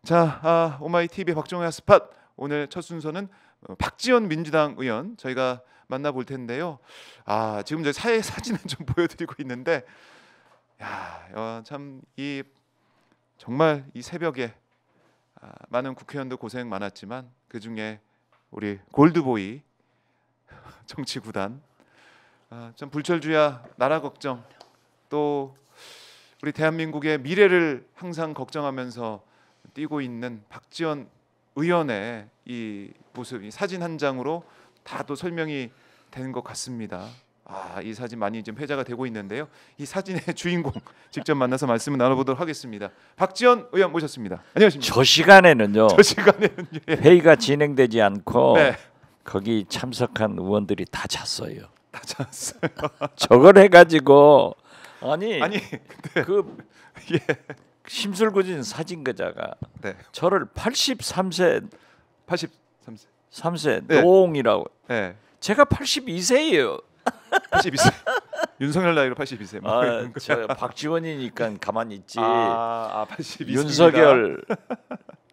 자, 오마이 TV 박정호의 스팟 오늘 첫 순서는 박지원 민주당 의원 저희가 만나볼 텐데요. 지금 저 사진을 좀 보여드리고 있는데, 참 이 정말 이 새벽에 많은 국회의원도 고생 많았지만 그 중에 우리 골드보이 정치구단, 참 불철주야 나라 걱정, 또 우리 대한민국의 미래를 항상 걱정하면서 뛰고 있는 박지원 의원의 이 모습이 사진 한 장으로 다 또 설명이 되는 것 같습니다. 이 사진 많이 지금 회자가 되고 있는데요. 이 사진의 주인공 직접 만나서 말씀을 나눠보도록 하겠습니다. 박지원 의원 모셨습니다. 안녕하십니까? 저 시간에는요. 예. 회의가 진행되지 않고 네. 거기 참석한 의원들이 다 잤어요. 다 잤어요. 저걸 해가지고 아니 근데 그 예. 심술궂은 사진가자가 네. 저를 83세 83세 네. 노홍이라고. 네. 제가 82세예요. 82세. 윤석열 나이로 82세. 저 박지원이니까 가만히 있지. 82세. 윤석열,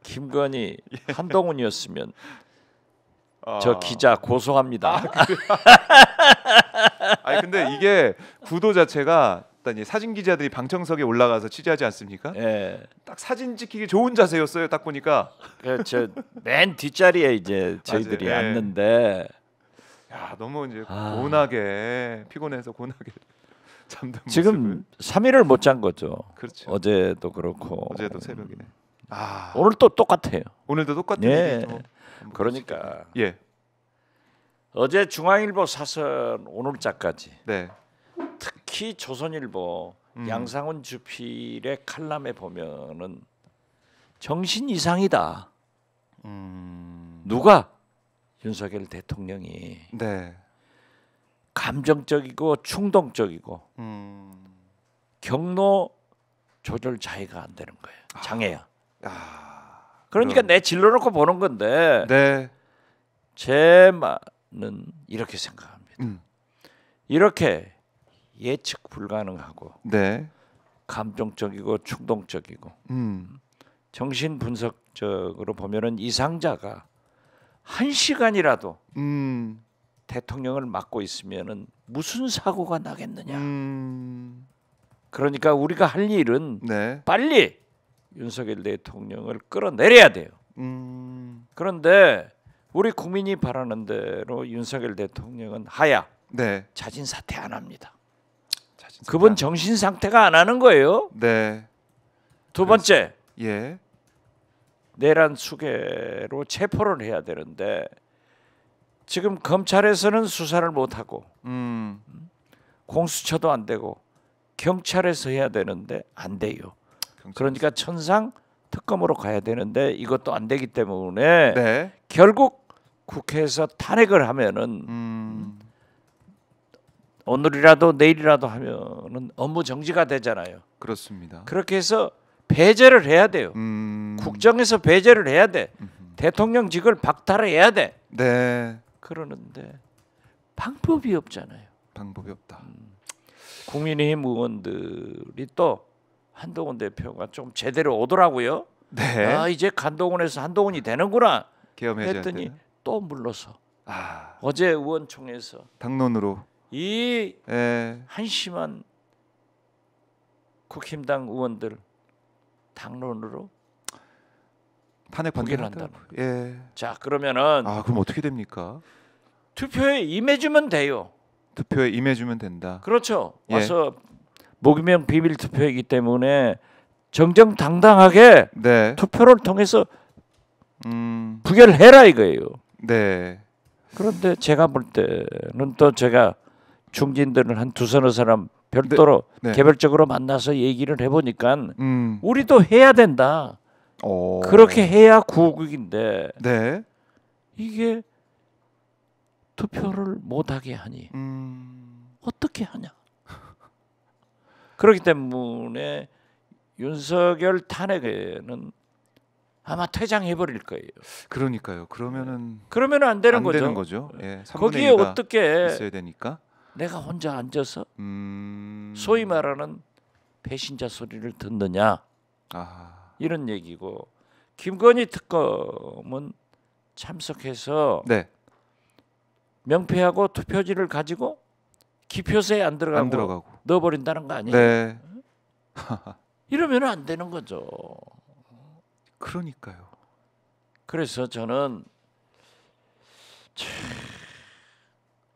김건희, 한동훈이었으면 저 기자 고소합니다. 근데 이게 구도 자체가 일단 사진 기자들이 방청석에 올라가서 취재하지 않습니까? 예. 딱 사진 찍히기 좋은 자세였어요. 딱 보니까. 저 맨 뒷자리에 이제 저희들이 맞아요. 앉는데. 너무 이제 고운하게 피곤해서 고운하게 잠든 지금 모습을. 3일을 못 잔 거죠. 그렇죠. 어제도 그렇고. 어제도 새벽에. 오늘 또 똑같아요. 오늘도 똑같은 예. 일이 그러니까 예. 어제 중앙일보 사설 오늘자까지, 네. 특히 조선일보 양상훈 주필의 칼럼에 보면은 정신 이상이다. 누가? 윤석열 대통령이 네. 감정적이고 충동적이고 경로 조절 자해가 안 되는 거예요. 장애야. 그러니까 내 질러놓고 보는 건데, 네. 제 말은 이렇게 생각합니다. 이렇게 예측 불가능하고 네. 감정적이고 충동적이고 정신 분석적으로 보면은 이상자가 1시간이라도 대통령을 맡고 있으면은 무슨 사고가 나겠느냐. 그러니까 우리가 할 일은 네. 빨리 윤석열 대통령을 끌어내려야 돼요. 그런데 우리 국민이 바라는 대로 윤석열 대통령은 하야 네. 자진 사퇴 안 합니다. 자진 그분 사퇴. 정신 상태가 안 하는 거예요. 네. 두 번째, 예. 내란 수괴로 체포를 해야 되는데 지금 검찰에서는 수사를 못 하고 공수처도 안 되고 경찰에서 해야 되는데 안 돼요. 그러니까 천상 특검으로 가야 되는데 이것도 안 되기 때문에 네. 결국 국회에서 탄핵을 하면은 오늘이라도 내일이라도 하면은 업무 정지가 되잖아요. 그렇습니다. 그렇게 해서 배제를 해야 돼요. 국정에서 배제를 해야 돼. 대통령직을 박탈해야 돼. 네. 그러는데 방법이 없잖아요. 방법이 없다. 국민의힘 의원들이 또 한동훈 대표가 좀 제대로 오더라고요. 네. 이제 한동훈에서 한동훈이 되는구나 했더니 또 물러서 어제 의원총회에서 당론으로 이 한심한 국힘당 의원들 당론으로 탄핵 포기를 판결을 한다는. 예. 자, 그러면은 그럼 어떻게 됩니까? 투표에 임해주면 돼요. 투표에 임해주면 된다. 그렇죠. 예. 와서 무기명 비밀 투표이기 때문에 정정당당하게 네. 투표를 통해서 부결해라 이거예요. 네. 그런데 제가 볼 때는 또 제가 중진들을 한 두서너 사람 별도로 네. 개별적으로 만나서 얘기를 해보니까 우리도 해야 된다. 오. 그렇게 해야 구국인데 네. 이게 투표를 못하게 하니 어떻게 하냐. 그렇기 때문에 윤석열 탄핵에는 아마 퇴장해버릴 거예요. 그러니까요. 그러면 안 되는 안 거죠. 되는 거죠. 예. 거기에 어떻게 있어야 되니까. 내가 혼자 앉아서 소위 말하는 배신자 소리를 듣느냐. 이런 얘기고, 김건희 특검은 참석해서 네. 명패하고 투표지를 가지고 기표소에 안 안 들어가고. 넣어버린다는 거 아니에요? 네. 이러면 안 되는 거죠. 그러니까요. 그래서 저는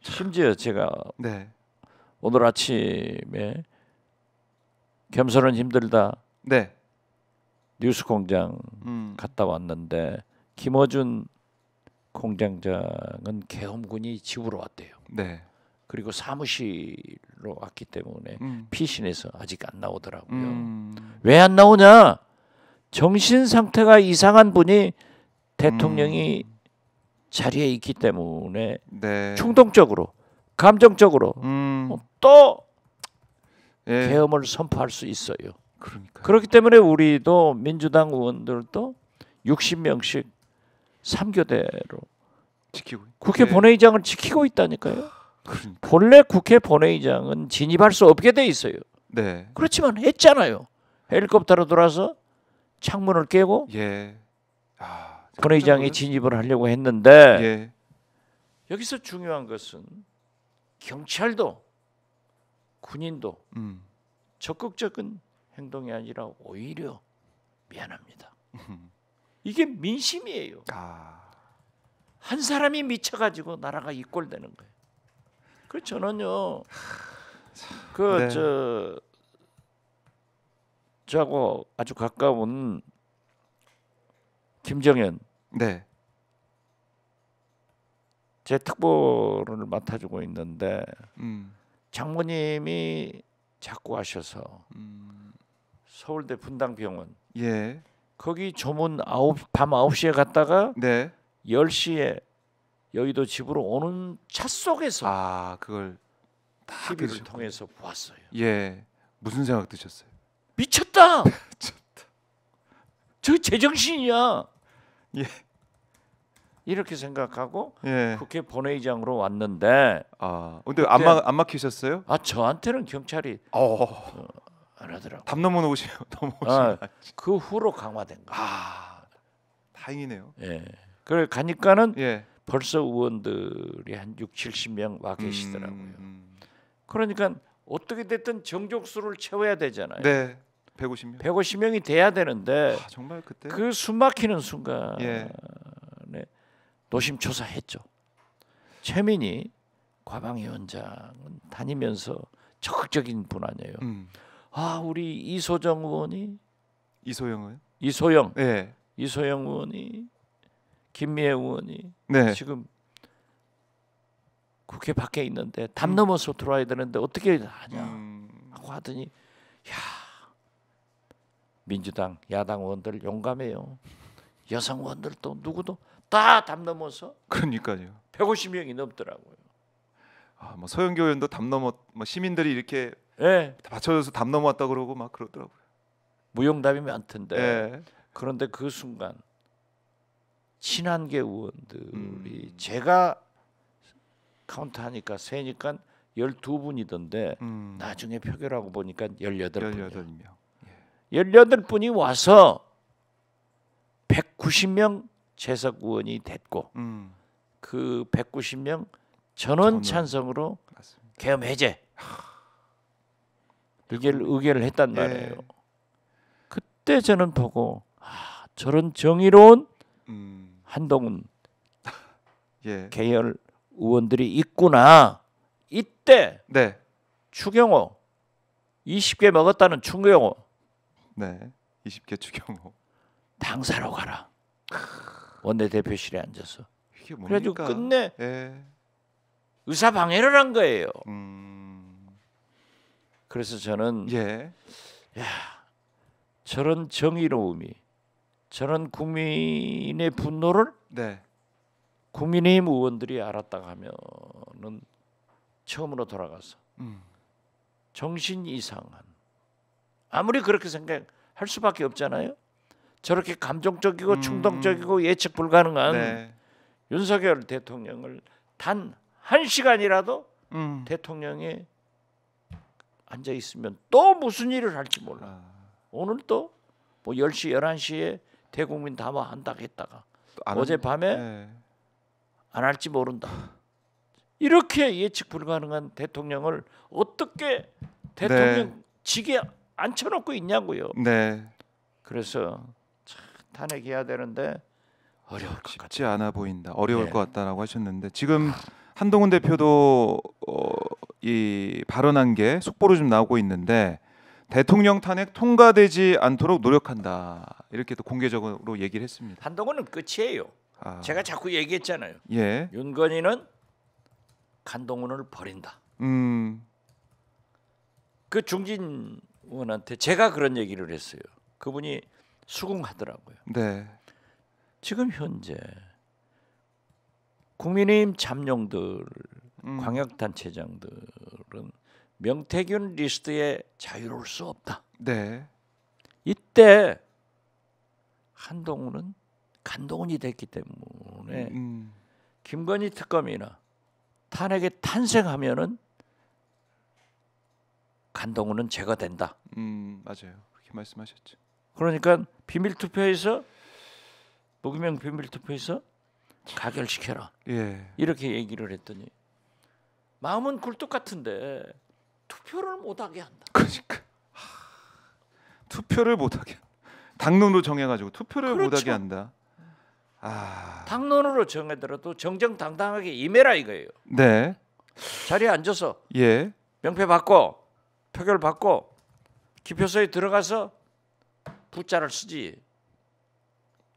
심지어 제가 네. 오늘 아침에 겸손은 힘들다 네. 뉴스공장 갔다 왔는데 김어준 공장장은 계엄군이 집으로 왔대요. 네. 그리고 사무실로 왔기 때문에 음. 피신해서 아직 안 나오더라고요. 음. 왜 안 나오냐? 정신 상태가 이상한 분이 대통령이 자리에 있기 때문에 네. 충동적으로, 감정적으로 또 예. 계엄을 선포할 수 있어요. 그러니까. 그렇기 때문에 우리도 민주당 의원들도 60명씩 3교대로 지키고. 국회 네. 본회의장을 지키고 있다니까요. 그러니까. 본래 국회 본회의장은 진입할 수 없게 돼 있어요. 네. 그렇지만 했잖아요. 헬리콥터로 돌아서 창문을 깨고 예. 아, 본회의장에 진입을 하려고 했는데 예. 여기서 중요한 것은 경찰도 군인도 적극적인 행동이 아니라 오히려 미안합니다. 이게 민심이에요. 아. 한 사람이 미쳐가지고 나라가 이꼴되는 거예요. 그래서 저는요, 네. 저하고 아주 가까운 김정현 네. 제 특보를 맡아주고 있는데 음. 장모님이 자꾸 하셔서 서울대 분당병원 예. 거기 조문 밤 9시에 갔다가 네. 10시에 여의도 집으로 오는 차 속에서 아, 그걸 다 TV를 들으셨군요. 통해서 보았어요. 예. 무슨 생각 드셨어요? 미쳤다. 저 제정신이야. 예. 이렇게 생각하고 예. 국회 본회의장으로 왔는데 아, 근데 안 막히셨어요? 저한테는 경찰이 안 하더라고. 담 넘어오시면 넘어오시면. 그 후로 강화된 거. 아, 다행이네요. 예. 그래 가니까는 예. 벌써 의원들이 한 6, 70명 와 계시더라고요. 그러니까 어떻게 됐든 정족수를 채워야 되잖아요. 네. 150명. 150명이 돼야 되는데 정말 그때 그 숨막히는 순간에 예. 노심초사했죠. 최민희 과방위원장은 다니면서 적극적인 분 아니에요. 우리 이소정 의원이 이소영은? 이소영 네. 이소영 의원이 김미애 의원이 네. 지금 국회 밖에 있는데 담 넘어서 들어와야 되는데 어떻게 하냐 하고 하더니 야 민주당 야당 의원들 용감해요. 여성 의원들도 누구도 다 담 넘어서 그러니까요. 150명이 넘더라고요. 아, 뭐 서영교 의원도 담 넘어 뭐 시민들이 이렇게 예. 받쳐줘서 담 넘어왔다 그러고 막 그러더라고요. 무용담이 많던데. 예. 그런데 그 순간 친한계 의원들이 제가 카운트하니까 세니까 12분이던데 나중에 표결하고 보니까 18분. 18분이 와서 190명 재석 의원이 됐고 그 190명 전원 찬성으로 맞습니다. 계엄 해제 의결을 했단 말이에요. 그때 저는 보고 저런 정의로운 한동훈 계열 의원들이 있구나. 이때 네. 추경호 20개 먹었다는 추경호 네. 20개 추경호. 당사로 가라. 원내대표실에 앉아서. 이게 뭡니까? 그래가지고 끝내 예. 의사 방해를 한 거예요. 그래서 저는 저런 정의로움이 저런 국민의 분노를 네. 국민의힘 의원들이 알았다 하면은 처음으로 돌아가서 정신 이상한 아무리 그렇게 생각할 수밖에 없잖아요. 저렇게 감정적이고 충동적이고 예측 불가능한 윤석열 대통령을 단 1시간이라도 대통령에 앉아 있으면 또 무슨 일을 할지 몰라. 오늘 또 뭐 10시 11시에 대국민 담화한다고 했다가 안 어젯밤에 네. 안 할지 모른다. 이렇게 예측 불가능한 대통령을 어떻게 대통령 직에 앉혀놓고 있냐고요. 네. 그래서 참 탄핵해야 되는데 어려울 것 같아요. 쉽지 않아 보인다. 어려울 네. 것 같다라고 하셨는데 지금 한동훈 대표도 이 발언한 게 속보로 좀 나오고 있는데 대통령 탄핵 통과되지 않도록 노력한다. 이렇게 또 공개적으로 얘기를 했습니다. 한동훈은 끝이에요. 아, 제가 자꾸 얘기했잖아요. 예. 윤건희는 한동훈을 버린다. 그 중진 의원한테 제가 그런 얘기를 했어요. 그분이 수긍하더라고요. 네. 지금 현재 국민의힘 잠룡들, 광역단체장들은 명태균 리스트에 자유로울 수 없다. 네. 이때 한동훈은 간동훈이 됐기 때문에 김건희 특검이나 탄핵에 탄생하면은 간동훈은 제거된다. 맞아요. 그렇게 말씀하셨죠. 그러니까 비밀 투표에서 무기명 비밀 투표에서 가결시켜라. 예. 이렇게 얘기를 했더니 마음은 굴뚝 같은데 투표를 못하게 한다. 그러니까 투표를 못하게 당론으로 정해가지고 투표를 그렇죠. 못하게 한다. 아, 당론으로 정해더라도 정정당당하게 임해라 이거예요. 네, 자리에 앉아서 예, 명패 받고 표결 받고 기표소에 들어가서 부자를 쓰지.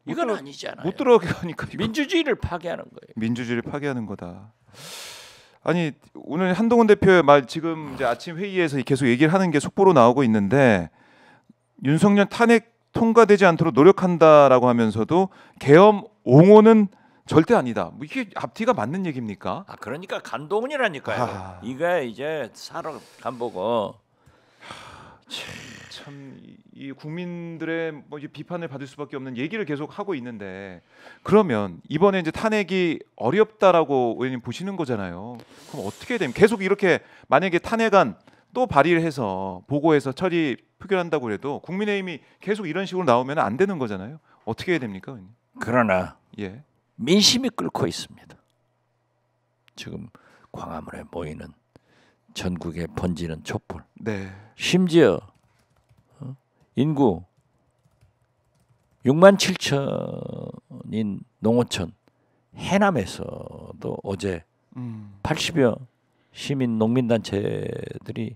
이건 아니잖아요. 못 들어가게 하니까 이거. 민주주의를 파괴하는 거예요. 민주주의를 파괴하는 거다. 아니 오늘 한동훈 대표의 말 지금 이제 아침 회의에서 계속 얘기를 하는 게 속보로 나오고 있는데 윤석열 탄핵 통과되지 않도록 노력한다라고 하면서도 계엄 옹호는 절대 아니다. 뭐 이게 앞뒤가 맞는 얘기입니까? 아 그러니까 간동훈이라니까요. 아. 이게 이제 사러 간 보고 참 이 국민들의 뭐 이제 비판을 받을 수밖에 없는 얘기를 계속 하고 있는데 그러면 이번에 이제 탄핵이 어렵다라고 의원님 보시는 거잖아요. 그럼 어떻게 되면 계속 이렇게 만약에 탄핵안 또 발의를 해서 보고해서 처리 표결한다고 해도 국민의힘이 계속 이런 식으로 나오면 안 되는 거잖아요. 어떻게 해야 됩니까, 의원님? 그러나 예, 민심이 끓고 있습니다. 지금 광화문에 모이는 전국에 번지는 촛불. 네, 심지어 인구 6만 7천인 농어촌 해남에서도 어제 80여 시민 농민단체들이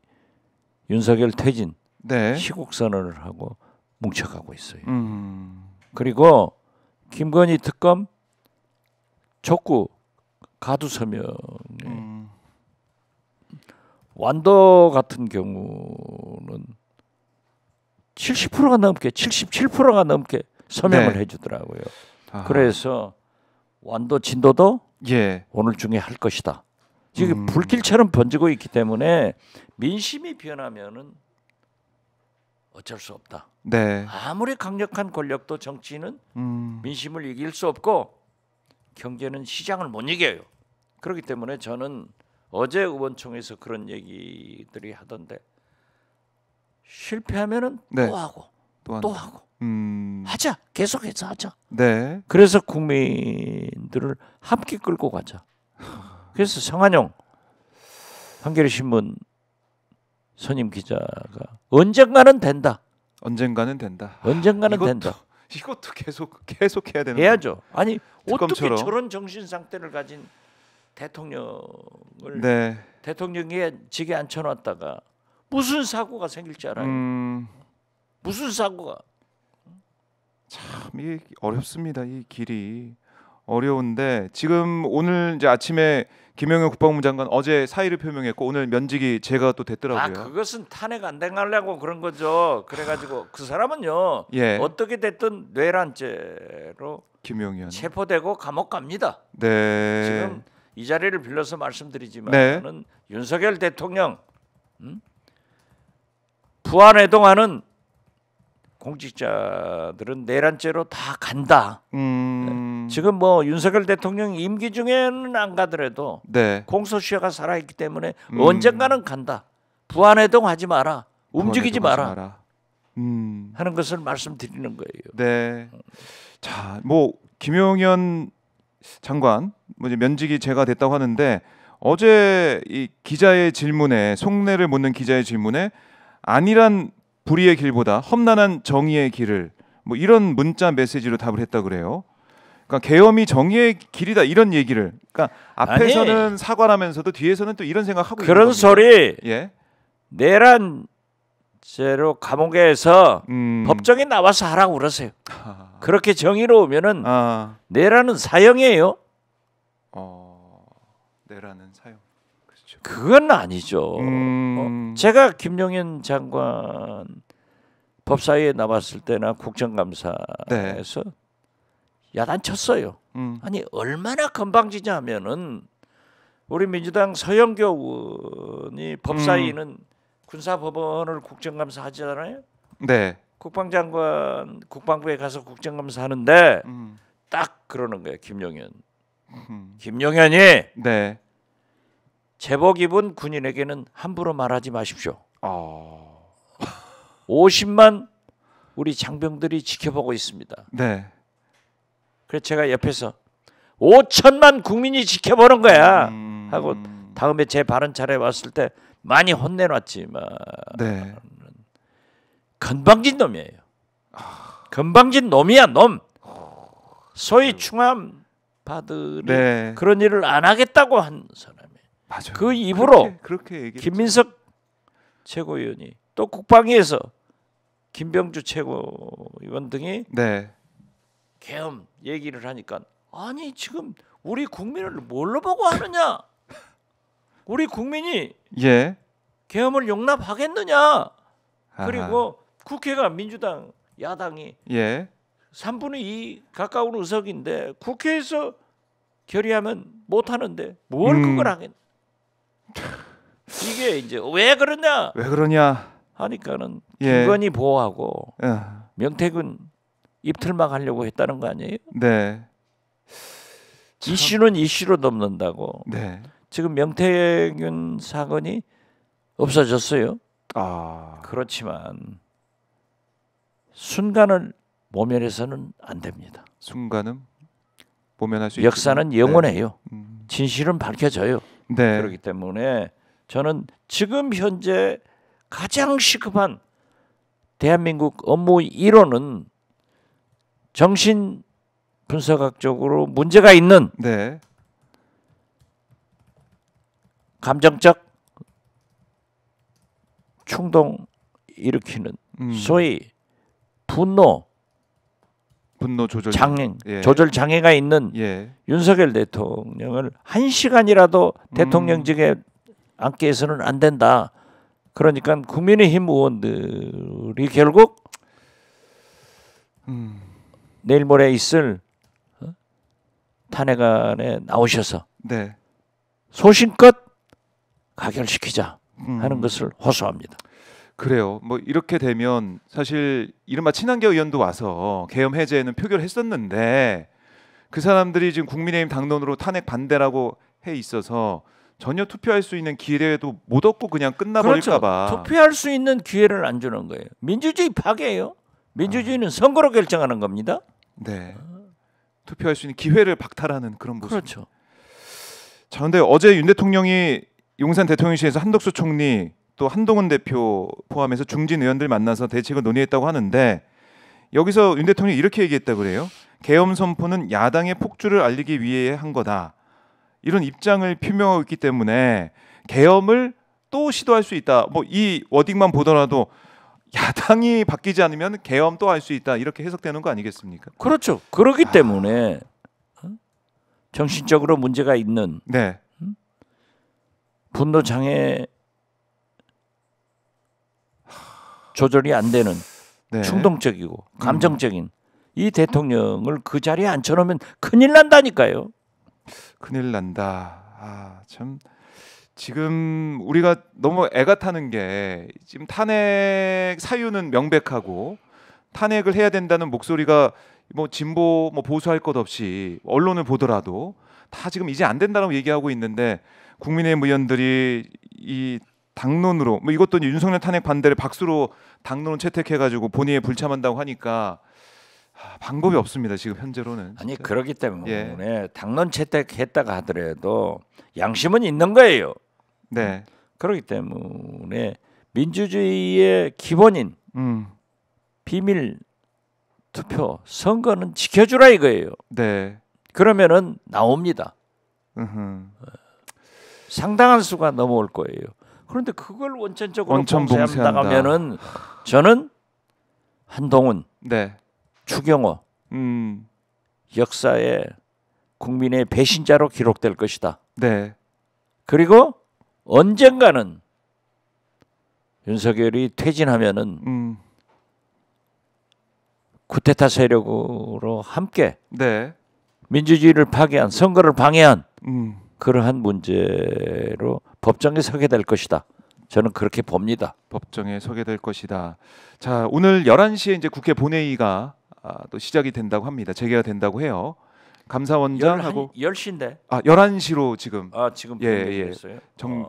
윤석열 퇴진 네, 시국선언을 하고 뭉쳐가고 있어요. 그리고 그리고 김건희 특검 촉구 가두 서명에 완도 같은 경우는 70%가 넘게 77%가 넘게 서명을 네. 해주더라고요. 아, 그래서 완도 진도도 예, 오늘 중에 할 것이다. 지금 불길처럼 번지고 있기 때문에 민심이 변하면은 어쩔 수 없다. 네, 아무리 강력한 권력도 정치는 민심을 이길 수 없고 경제는 시장을 못 이겨요. 그렇기 때문에 저는 어제 의원총회에서 그런 얘기들이 하던데 실패하면은 네. 또 하고 또 또 하나. 하고 하자. 계속해서 하자. 네, 그래서 국민들을 함께 끌고 가자. 그래서 성한용 한겨레신문 선임 기자가 언젠가는 된다. 언젠가는 된다. 언젠가는 이것도- 된다. 이것도 계속 해야 되는 해야죠. 아니 특검처럼. 어떻게 저런 정신 상태를 가진 대통령을 네, 대통령의 직에 앉혀놨다가 무슨 사고가 생길지 알아요? 무슨 사고가? 참 이게 어렵습니다. 이 길이 어려운데 지금 오늘 이제 아침에 김영현 국방부 장관 어제 사의를 표명했고 오늘 면직이 제가 또 아 됐더라고요. 그것은 탄핵 안 당하려고 그런 거죠. 그래가지고 그 사람은요 예, 어떻게 됐든 뇌란죄로 김영현. 체포되고 감옥 갑니다. 네, 지금 이 자리를 빌려서 말씀드리지만은 윤석열 대통령 부안해동하는 공직자들은 내란죄로 다 간다. 지금 뭐 윤석열 대통령 임기 중에는 안 가더라도 네, 공소시효가 살아있기 때문에 언젠가는 간다. 부안해동하지 마라. 움직이지 부활해동하지 마라. 하는 것을 말씀드리는 거예요. 네. 자, 뭐 김용현 장관 뭐 이제 면직이 제가 됐다고 하는데 어제 이 기자의 질문에 속내를 묻는 기자의 질문에 안일한 불의의 길보다 험난한 정의의 길을 뭐 이런 문자 메시지로 답을 했다 그래요. 그러니까 계엄이 정의의 길이다 이런 얘기를. 그러니까 앞에서는 사과하면서도 뒤에서는 또 이런 생각하고 있는 그런 겁니다. 소리 예. 내란 죄로 감옥에서 법정에 나와서 하라고 그러세요. 그렇게 정의로우면은 내란은 사형이에요. 내란은 사형. 그렇죠. 그건 아니죠. 제가 김용현 장관 법사위에 나왔을 때나 국정감사에서 야단쳤어요. 아니 얼마나 건방지냐 하면은 우리 민주당 서영교 의원이 법사위는 군사법원을 국정감사하잖아요. 네. 국방장관 국방부에 가서 국정감사하는데 딱 그러는 거예요. 김용현이 네. 제복 입은 군인에게는 함부로 말하지 마십시오. 50만 우리 장병들이 지켜보고 있습니다. 네. 그래서 제가 옆에서 5천만 국민이 지켜보는 거야 하고 다음에 제 발언 차례 왔을 때 많이 혼내놨지만 네. 건방진 놈이에요. 건방진 놈이야 놈. 소위 충암파들이 네. 그런 일을 안 하겠다고 한 사람이에요. 맞아요. 그 입으로 그렇게 얘기했죠. 김민석 최고위원이 또 국방위에서 김병주 최고위원 등이 네. 계엄 얘기를 하니까 아니 지금 우리 국민을 뭘로 보고 하느냐? 우리 국민이 예. 계엄을 용납하겠느냐? 아하. 그리고 국회가 민주당 야당이 예. 3분의 2 가까운 의석인데 국회에서 결의하면 못 하는데 뭘 그걸 하겠? 이게 이제 왜 그러냐? 왜 그러냐? 하니까는 예. 김건희 보호하고 예. 명태균 입틀막 하려고 했다는 거 아니에요? 네. 이슈는 이슈로 넘는다고. 네. 지금 명태균 사건이 없어졌어요. 그렇지만 순간을 모면해서는 안 됩니다. 순간은 모면할 수 역사는 있지만, 영원해요. 네. 진실은 밝혀져요. 네. 그렇기 때문에 저는 지금 현재 가장 시급한 대한민국 업무 1호는 정신 분석학적으로 문제가 있는 네. 감정적 충동 일으키는 소위 분노 조절 조절 장애가 있는 예. 윤석열 대통령을 1시간이라도 대통령직에 앉게 해서는 안 된다. 그러니까 국민의힘 의원들이 결국 내일 모레 있을 탄핵안에 나오셔서 네. 소신껏 가결시키자 하는 것을 호소합니다. 그래요. 뭐 이렇게 되면 사실 이른바 친한계 의원도 와서 계엄 해제에는 표결을 했었는데 그 사람들이 지금 국민의힘 당론으로 탄핵 반대라고 해 있어서 전혀 투표할 수 있는 기회도 못 얻고 그냥 끝나버릴까 봐. 그렇죠. 투표할 수 있는 기회를 안 주는 거예요. 민주주의 파괴예요. 민주주의는 선거로 결정하는 겁니다. 네. 투표할 수 있는 기회를 박탈하는 그런 모습. 그렇죠. 자, 근데 어제 윤 대통령이 용산 대통령실에서 한덕수 총리 또 한동훈 대표 포함해서 중진 의원들 만나서 대책을 논의했다고 하는데 여기서 윤 대통령이 이렇게 얘기했다고 그래요. 계엄 선포는 야당의 폭주를 알리기 위해 한 거다. 이런 입장을 표명하고 있기 때문에 계엄을 또 시도할 수 있다. 뭐 이 워딩만 보더라도 야당이 바뀌지 않으면 계엄 또 할 수 있다. 이렇게 해석되는 거 아니겠습니까? 그렇죠. 그렇기 때문에 정신적으로 문제가 있는 네. 분노 장애 조절이 안 되는 네. 충동적이고 감정적인 이 대통령을 그 자리에 앉혀놓으면 큰일 난다니까요. 큰일 난다. 참 지금 우리가 너무 애가 타는 게 지금 탄핵 사유는 명백하고 탄핵을 해야 된다는 목소리가 뭐 진보 뭐 보수할 것 없이 언론을 보더라도 다 지금 이제 안 된다고 얘기하고 있는데 국민의힘 의원들이 이 당론으로 뭐 이것도 이제 윤석열 탄핵 반대를 박수로 당론 채택해가지고 본회의에 불참한다고 하니까 방법이 없습니다. 지금 현재로는. 아니 진짜. 그렇기 때문에 예. 당론 채택했다가 하더라도 양심은 있는 거예요. 네. 그렇기 때문에 민주주의의 기본인 비밀 투표 선거는 지켜주라 이거예요. 네. 그러면은 나옵니다. 음흠. 상당한 수가 넘어올 거예요. 그런데 그걸 원천적으로 원천 봉쇄한다고 봉쇄한다. 하면은 저는 한동훈, 네. 추경호 역사에 국민의 배신자로 기록될 것이다. 네. 그리고 언젠가는 윤석열이 퇴진하면은 쿠데타 세력으로 함께 네. 민주주의를 파괴한 선거를 방해한 그러한 문제로 법정에 서게 될 것이다. 저는 그렇게 봅니다. 법정에 서게 될 것이다. 자, 오늘 11시에 이제 국회 본회의가 또 시작이 된다고 합니다. 재개가 된다고 해요. 감사원장하고 10시인데. 11시로 지금 지금 예. 했어요.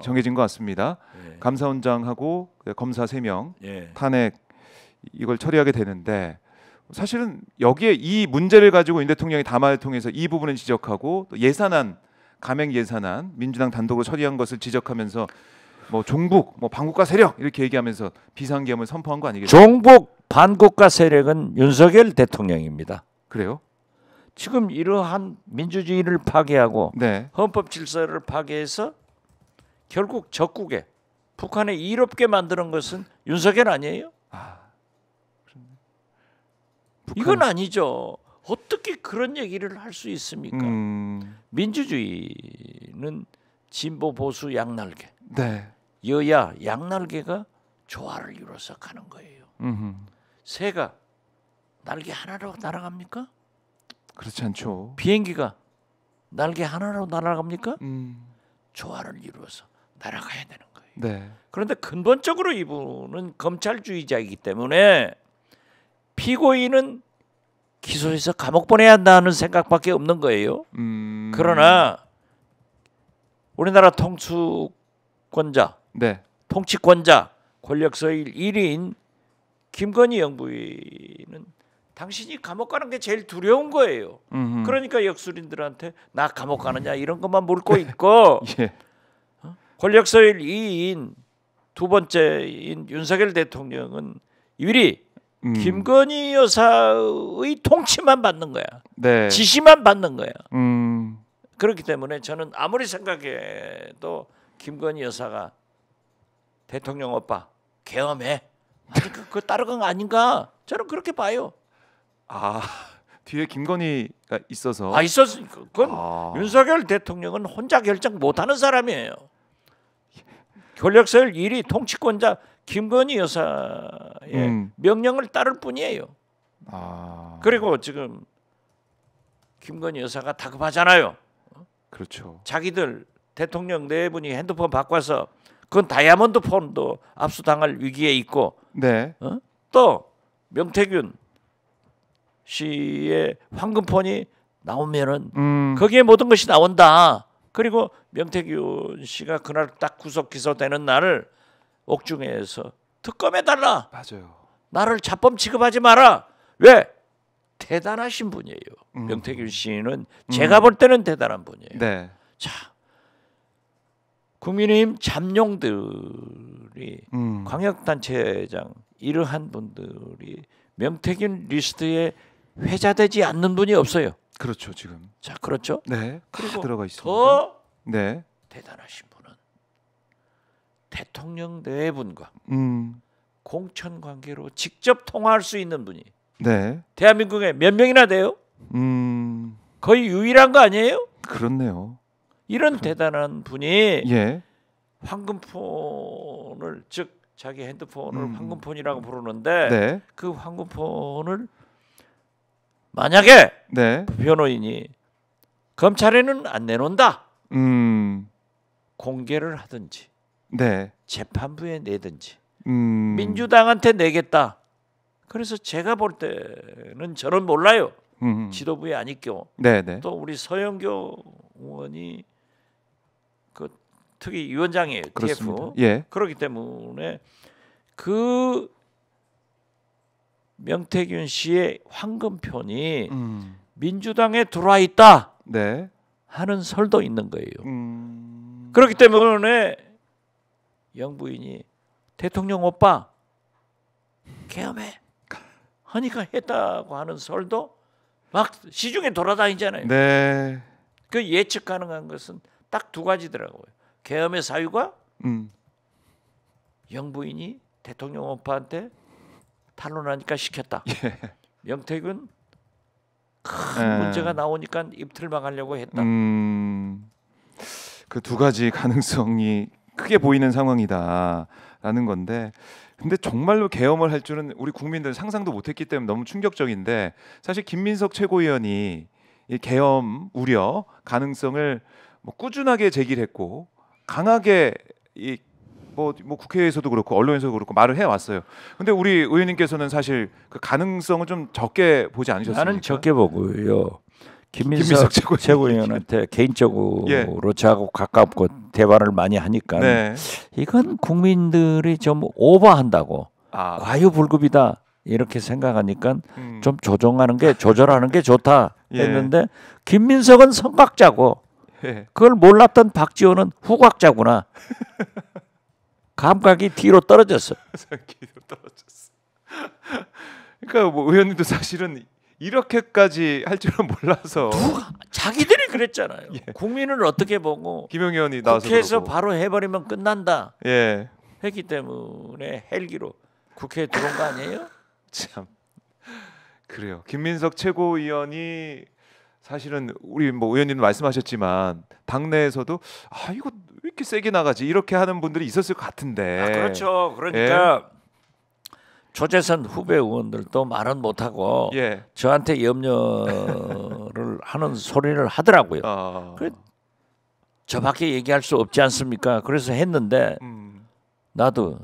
정해진 것 같습니다. 예. 감사원장하고 검사 3명 예. 탄핵 이걸 처리하게 되는데 사실은 여기에 이 문제를 가지고 윤 대통령이 담화를 통해서 이 부분을 지적하고 또 예산안 감행 예산안 민주당 단독으로 처리한 것을 지적하면서 뭐 종북, 뭐 반국가 세력 이렇게 얘기하면서 비상계엄을 선포한 거 아니겠어요? 종북 반국가 세력은 윤석열 대통령입니다. 그래요? 지금 이러한 민주주의를 파괴하고 네. 헌법 질서를 파괴해서 결국 적국에 북한에 이롭게 만드는 것은 윤석열 아니에요? 이건 아니죠. 어떻게 그런 얘기를 할 수 있습니까? 민주주의는 진보 보수 양날개, 네. 여야 양날개가 조화를 이루어서 가는 거예요. 새가 날개 하나로 날아갑니까? 그렇지 않죠. 비행기가 날개 하나로 날아갑니까? 조화를 이루어서 날아가야 되는 거예요. 네. 그런데 근본적으로 이분은 검찰주의자이기 때문에 피고인은 기소해서 감옥 보내야 한다는 생각밖에 없는 거예요. 그러나 우리나라 통수권자, 네. 통치권자, 권력서일 1위인 김건희 영부인은 당신이 감옥 가는 게 제일 두려운 거예요. 그러니까 역술인들한테 나 감옥 가느냐 이런 것만 물고 있고 예. 권력서일 2위인 두 번째인 윤석열 대통령은 1위 김건희 여사의 통치만 받는 거야. 네. 지시만 받는 거야. 음. 그렇기 때문에 저는 아무리 생각해도 김건희 여사가 대통령 오빠 계엄해. 아니 그거 따르건 아닌가? 저는 그렇게 봐요. 뒤에 김건희가 있어서. 있었으니까. 그건 윤석열 대통령은 혼자 결정 못하는 사람이에요. 권력서열 1위 통치권자 김건희 여사의 명령을 따를 뿐이에요. 그리고 지금 김건희 여사가 다급하잖아요. 그렇죠. 자기들 대통령 네 분이 핸드폰 바꿔서 그건 다이아몬드 폰도 압수당할 위기에 있고 네. 또 명태균 씨의 황금폰이 나오면은 거기에 모든 것이 나온다. 그리고 명태균 씨가 그날 딱 구속 기소되는 날을 옥중에서 특검해달라. 맞아요. 나를 자범 취급하지 마라. 왜? 대단하신 분이에요. 명태균 씨는 제가 볼 때는 대단한 분이에요. 네. 자, 국민의힘 잠룡들이 광역단체장 이러한 분들이 명태균 리스트에 회자되지 않는 분이 없어요. 그렇죠, 지금. 자, 그렇죠. 네. 그리고 다 들어가 있습니다. 더 네. 대단하신 분은 대통령 네 분과 공천 관계로 직접 통화할 수 있는 분이 네. 대한민국에 몇 명이나 돼요? 거의 유일한 거 아니에요? 그렇네요. 이런 대단한 분이 예. 황금폰을 즉 자기 핸드폰을 황금폰이라고 부르는데 네. 그 황금폰을 만약에 네. 변호인이 검찰에는 안 내놓는다. 음. 공개를 하든지 네. 재판부에 내든지 민주당한테 내겠다. 그래서 제가 볼 때는 저는 몰라요. 지도부에 안 있고 네, 네. 또 우리 서영교 의원이 그 특히 위원장이에요. 그렇습니다. TF. 예. 그렇기 때문에 그 명태균 씨의 황금편이 민주당에 들어와 있다 네. 하는 설도 있는 거예요. 그렇기 때문에 영부인이 대통령 오빠 계엄해 하니까 했다고 하는 설도 막 시중에 돌아다니잖아요. 네. 그 예측 가능한 것은 딱 두 가지더라고요. 계엄의 사유가 영부인이 대통령 오빠한테 탄론하니까 시켰다. 예. 명태균 큰 문제가 나오니까 입틀만 하려고 했다. 그 두 가지 가능성이 크게 보이는 상황이다라는 건데, 근데 정말로 계엄을 할 줄은 우리 국민들 상상도 못했기 때문에 너무 충격적인데, 사실 김민석 최고위원이 이 계엄 우려 가능성을 뭐 꾸준하게 제기했고 강하게 뭐 국회에서도 그렇고 언론에서도 그렇고 말을 해왔어요. 근데 우리 의원님께서는 사실 그 가능성을 좀 적게 보지 않으셨습니까? 나는 적게 보고요. 김민석 최고위원한테 개인적으로 예. 저하고 가깝고 대화를 많이 하니까 네. 이건 국민들이 좀 오버한다고 아. 과유불급이다 이렇게 생각하니까 좀 조정하는 게 조절하는 게 좋다 했는데 김민석은 선각자고 그걸 몰랐던 박지원은 후각자구나. 감각이 뒤로 떨어졌어. 뒤로 떨어졌어. 그러니까 뭐 의원님도 사실은 이렇게까지 할 줄은 몰라서 누가 자기들이 그랬잖아요. 국민을 어떻게 보고 김영 의원이 나와서 국회에서 그러고. 바로 해버리면 끝난다 예. 했기 때문에 헬기로 국회에 들어온 거 아니에요? 참 그래요. 김민석 최고위원이 사실은 우리 뭐 의원님도 말씀하셨지만 당내에서도 아 이거 왜 이렇게 세게 나가지 이렇게 하는 분들이 있었을 것 같은데. 아, 그렇죠. 그러니까 조재선 후배 의원들도 말은 못하고 저한테 염려를 하는 소리를 하더라고요. 저밖에 얘기할 수 없지 않습니까? 그래서 했는데 나도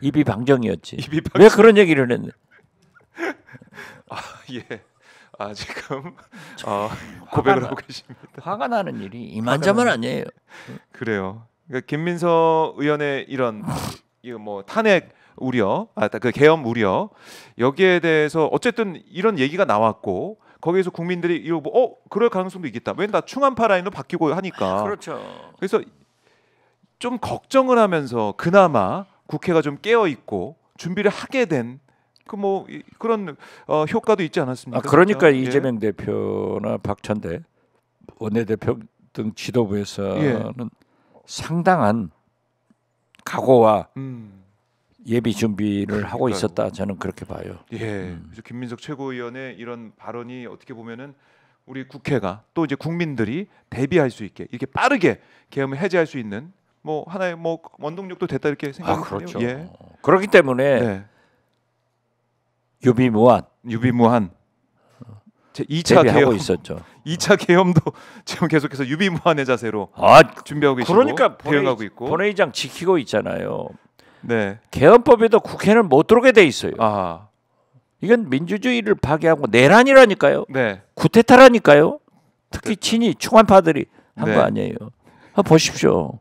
입이 방정이었지. 왜 그런 얘기를 했냐? 예. 지금 고백을 하고 계십니다. 화가 나는 일이 이만저만 아니에요. 그래요. 그러니까 김민석 의원의 이런 이거 뭐 탄핵 우려, 그 계엄 우려 여기에 대해서 어쨌든 이런 얘기가 나왔고 거기에서 국민들이 이거 뭐 그럴 가능성도 있겠다. 왜냐면 다 충암파 라인으로 바뀌고 하니까. 그렇죠. 그래서 좀 걱정을 하면서 그나마 국회가 좀 깨어 있고 준비를 하게 된 그 뭐 그런 효과도 있지 않았습니까? 그러니까 이재명 대표나 박찬대 원내대표 등 지도부에서는 상당한 각오와 예비 준비를 하고 있었다. 저는 그렇게 봐요. 그래서 김민석 최고위원의 이런 발언이 어떻게 보면은 우리 국회가 또 이제 국민들이 대비할 수 있게 이렇게 빠르게 계엄을 해제할 수 있는 뭐 하나의 뭐 원동력도 됐다 이렇게 생각이 그렇죠. 드네요. 그렇기 때문에 유비무한 제 2차 계엄하고 있었죠. 2차 계엄도 지금 계속해서 유비무한의 자세로 준비하고 계시고 그러니까 대응하고 있고 본회의장 지키고 있잖아요. 네. 계엄법에도 국회는 못 들어오게 돼 있어요. 이건 민주주의를 파괴하고 내란이라니까요. 구테타라니까요. 특히 친이 충암파들이 한 거 아니에요. 보십시오.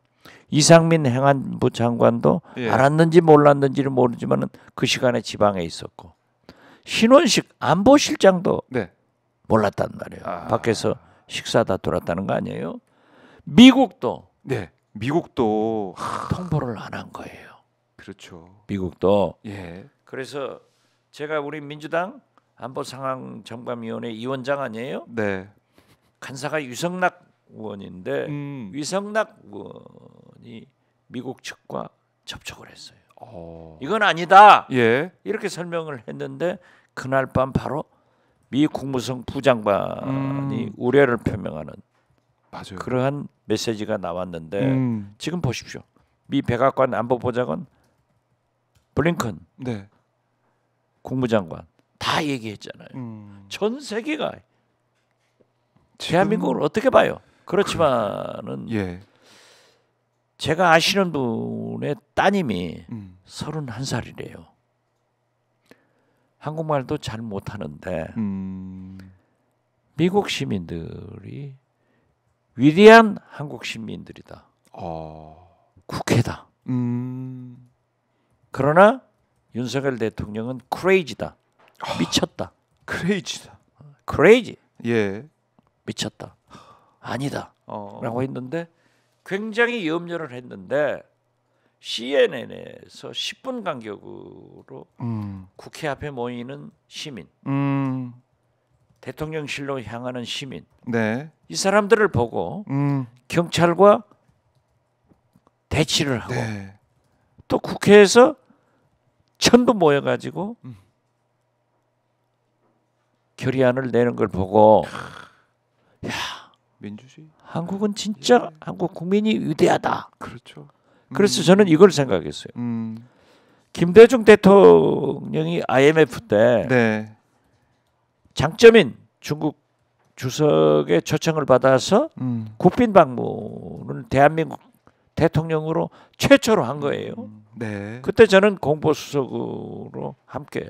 이상민 행안부 장관도 알았는지 몰랐는지는 모르지만은 그 시간에 지방에 있었고 신원식 안보실장도 몰랐단 말이에요. 밖에서 식사다 돌았다는 거 아니에요? 미국도 통보를 안 한 거예요. 그렇죠. 미국도. 그래서 제가 우리 민주당 안보상황점검위원회 위원장 아니에요? 간사가 유성락 의원인데 유성락 의원이 미국 측과 접촉을 했어요. 이건 아니다. 이렇게 설명을 했는데 그날 밤 바로 미 국무성 부장관이 우려를 표명하는 그러한 메시지가 나왔는데 지금 보십시오. 미 백악관 안보보좌관 블링컨 국무장관 다 얘기했잖아요. 전 세계가 대한민국을 어떻게 봐요? 그렇지만은 제가 아시는 분의 따님이 31살이래요. 한국말도 잘 못하는데 미국 시민들이 위대한 한국 시민들이다. 국회다. 음. 그러나 윤석열 대통령은 크레이지다. 미쳤다. 크레이지다. 크레이지. 예. 미쳤다. 아니다. 라고 했는데 굉장히 염려를 했는데 CNN에서 10분 간격으로 국회 앞에 모이는 시민, 대통령실로 향하는 시민, 네. 이 사람들을 보고 경찰과 대치를 하고 네. 또 국회에서 전부 모여가지고 결의안을 내는 걸 보고 야, 민주주의. 한국은 진짜 한국 국민이 위대하다. 그렇죠. 그래서 저는 이걸 생각했어요. 음. 김대중 대통령이 IMF 때 네. 장점인 중국 주석의 초청을 받아서 국빈 방문을 대한민국 대통령으로 최초로 한 거예요. 네. 그때 저는 공보수석으로 함께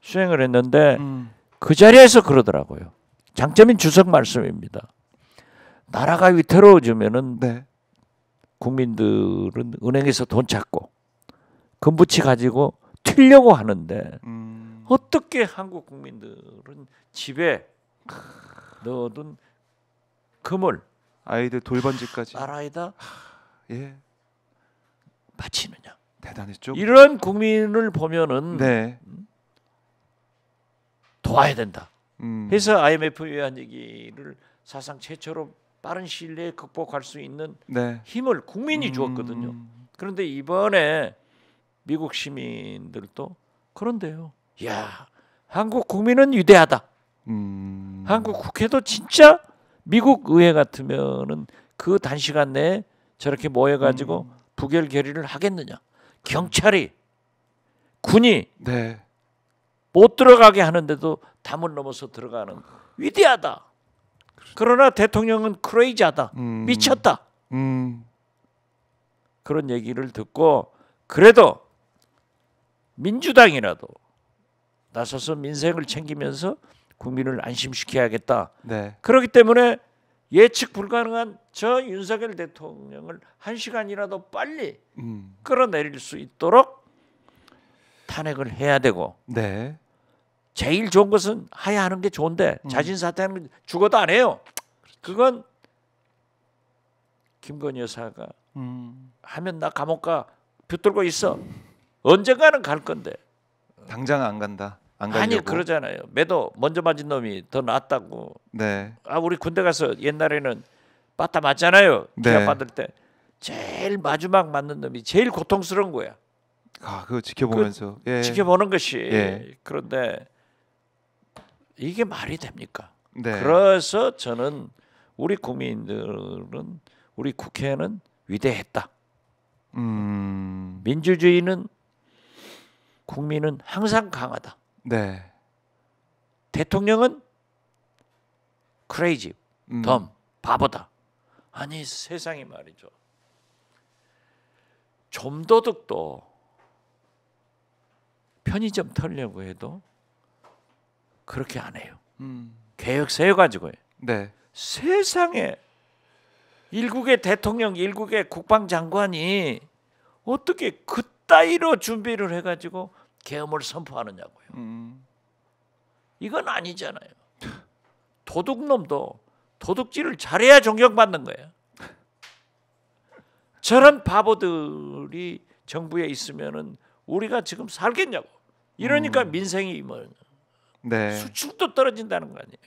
수행을 했는데 그 자리에서 그러더라고요. 장점인 주석 말씀입니다. 나라가 위태로워지면은 네. 국민들은 은행에서 돈 찾고 금부치 가지고 튀려고 하는데 어떻게 한국 국민들은 집에 넣어둔 금을 아이들 돌반지까지. 나라에다 예. 바치느냐. 대단했죠. 이런 국민을 보면은 네. 도와야 된다. 그래서 IMF 위안 얘기를 사상 최초로 빠른 시일 내에 극복할 수 있는 네. 힘을 국민이 주었거든요. 그런데 이번에 미국 시민들도 그런데요. 야, 한국 국민은 위대하다. 한국 국회도 진짜 미국 의회 같으면은 그 단시간 내에 저렇게 모여가지고 부결 결의를 하겠느냐? 경찰이 군이 네. 못 들어가게 하는데도 담을 넘어서 들어가는 위대하다. 그러나 대통령은 크레이지하다. 미쳤다. 그런 얘기를 듣고 그래도 민주당이라도 나서서 민생을 챙기면서 국민을 안심시켜야겠다. 네. 그렇기 때문에 예측 불가능한 저 윤석열 대통령을 1시간이라도 빨리 끌어내릴 수 있도록 탄핵을 해야 되고 네. 제일 좋은 것은 하야하는 게 좋은데 자진 사퇴하는 건 죽어도 안 해요. 그건 김건희 여사가 하면 나 감옥 가 붙들고 있어. 언젠가는 갈 건데. 당장 안 간다. 안 가려고. 아니 그러잖아요. 매도 먼저 맞은 놈이 더 낫다고. 네. 아 우리 군대 가서 옛날에는 빠따 맞잖아요. 네. 기합 받을 때 제일 마지막 맞는 놈이 제일 고통스러운 거야. 아, 그거 지켜보면서. 예. 지켜보는 것이. 예. 그런데 이게 말이 됩니까? 네. 그래서 저는 우리 국민들은 우리 국회는 위대했다. 민주주의는 국민은 항상 강하다. 네. 대통령은 크레이지, 덤, 바보다. 아니 세상이 말이죠. 좀도둑도 편의점 털려고 해도 그렇게 안 해요. 계획 세워가지고 해요. 네. 세상에 일국의 대통령, 일국의 국방장관이 어떻게 그따위로 준비를 해가지고 계엄을 선포하느냐고요. 이건 아니잖아요. 도둑놈도 도둑질을 잘해야 존경받는 거예요. 저런 바보들이 정부에 있으면은 우리가 지금 살겠냐고. 이러니까 민생이 뭐 네. 수출도 떨어진다는 거 아니에요.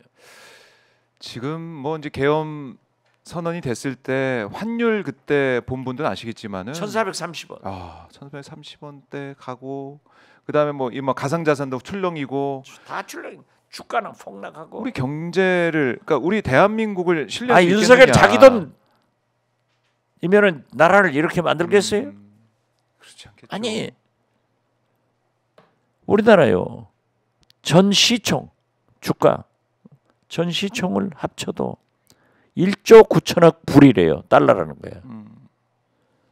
지금 뭐 이제 계엄 선언이 됐을 때 환율 그때 본 분들은 아시겠지만은 1,430원. 아, 1,430원대 가고 그다음에 뭐 이 뭐 가상자산도 출렁이고 다 출렁. 주가는 폭락하고. 우리 경제를 그러니까 우리 대한민국을 신뢰할 수 있겠느냐? 윤석열 자기 돈이면은 나라를 이렇게 만들겠어요? 그렇지 않겠죠. 아니 우리나라요 전 시총 주가 전 시총을 합쳐도 1조 9천억 불이래요. 달러라는 거야.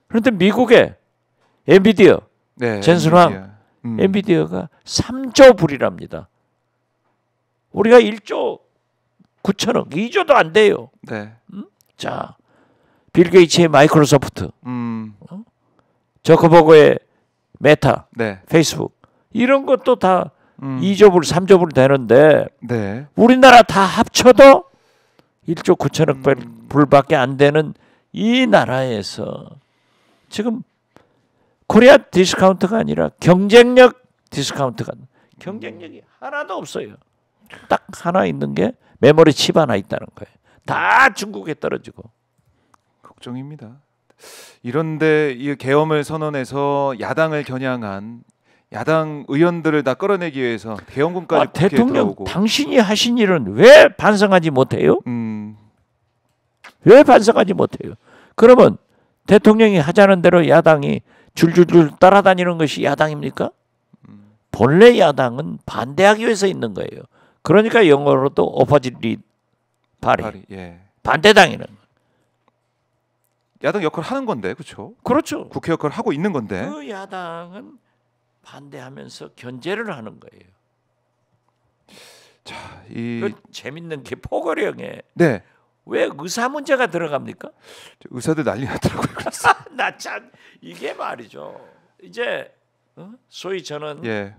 그런데 미국의 엔비디어 네, 젠슨황 엔비디어가 3조 불이랍니다. 우리가 1조 9천억 2조도 안 돼요. 네. 자 빌 게이츠의 마이크로소프트, 음. 저커버그의 메타, 네. 페이스북 이런 것도 다 2조불, 3조불 되는데 네. 우리나라 다 합쳐도 1조 9천억 불밖에 안 되는 이 나라에서 지금 코리아 디스카운트가 아니라 경쟁력 디스카운트가 경쟁력이 하나도 없어요. 딱 하나 있는 게 메모리 칩 하나 있다는 거예요. 다 중국에 떨어지고. 걱정입니다. 이런데 이 계엄을 선언해서 야당을 겨냥한 야당 의원들을 다 끌어내기 위해서 계엄군까지 국회에 대통령 들어오고. 당신이 하신 일은 왜 반성하지 못해요? 음. 왜 반성하지 못해요? 그러면 대통령이 하자는 대로 야당이 줄줄줄 따라다니는 것이 야당입니까? 본래 야당은 반대하기 위해서 있는 거예요. 그러니까 영어로도 오퍼지리 파리, 예. 반대당이는. 야당 역할 하는 건데, 그렇죠? 그렇죠. 국회 역할을 하고 있는 건데. 그 야당은 반대하면서 견제를 하는 거예요. 자, 그 재밌는 게 포고령에 네. 왜 의사 문제가 들어갑니까? 의사들 난리 났더라고요. 그래서. 나 참 이게 말이죠. 이제 소위 저는 예.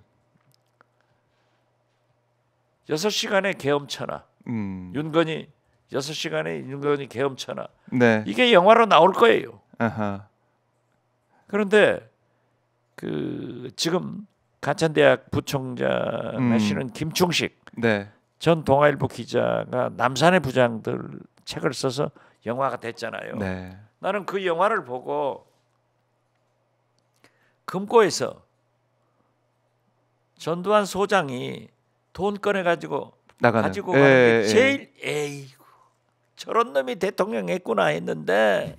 6시간의 계엄천하. 윤건이 6시간의 윤건이 계엄천하. 네. 이게 영화로 나올 거예요. 아하. 그런데 그 지금 가천대학 부총장 하시는 김충식 네. 전 동아일보 기자가 남산의 부장들 책을 써서 영화가 됐잖아요. 네. 나는 그 영화를 보고 금고에서 전두환 소장이 돈 꺼내 가지고 가지고 가는 게 제일 에이구 저런 놈이 대통령 했구나 했는데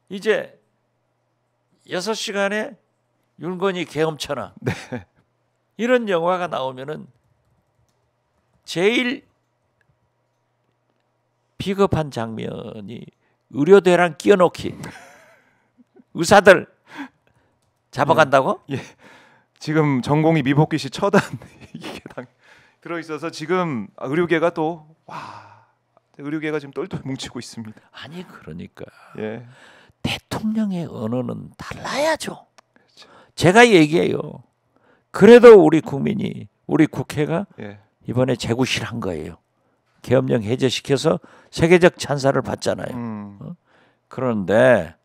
이제 6시간에 윤건이 계엄천하 네. 이런 영화가 나오면은 제일 비겁한 장면이 의료대랑 끼워놓기 의사들 잡아간다고? 예. 지금 전공의 미복귀 시 처단 이게 들어 있어서 지금 의료계가 또 의료계가 지금 똘똘 뭉치고 있습니다. 아니 그러니까 예. 대통령의 언어는 달라야죠. 그렇죠. 제가 얘기해요. 그래도 우리 국민이 우리 국회가 예. 이번에 재구실한 거예요. 계엄령 해제시켜서 세계적 찬사를 받잖아요. 그런데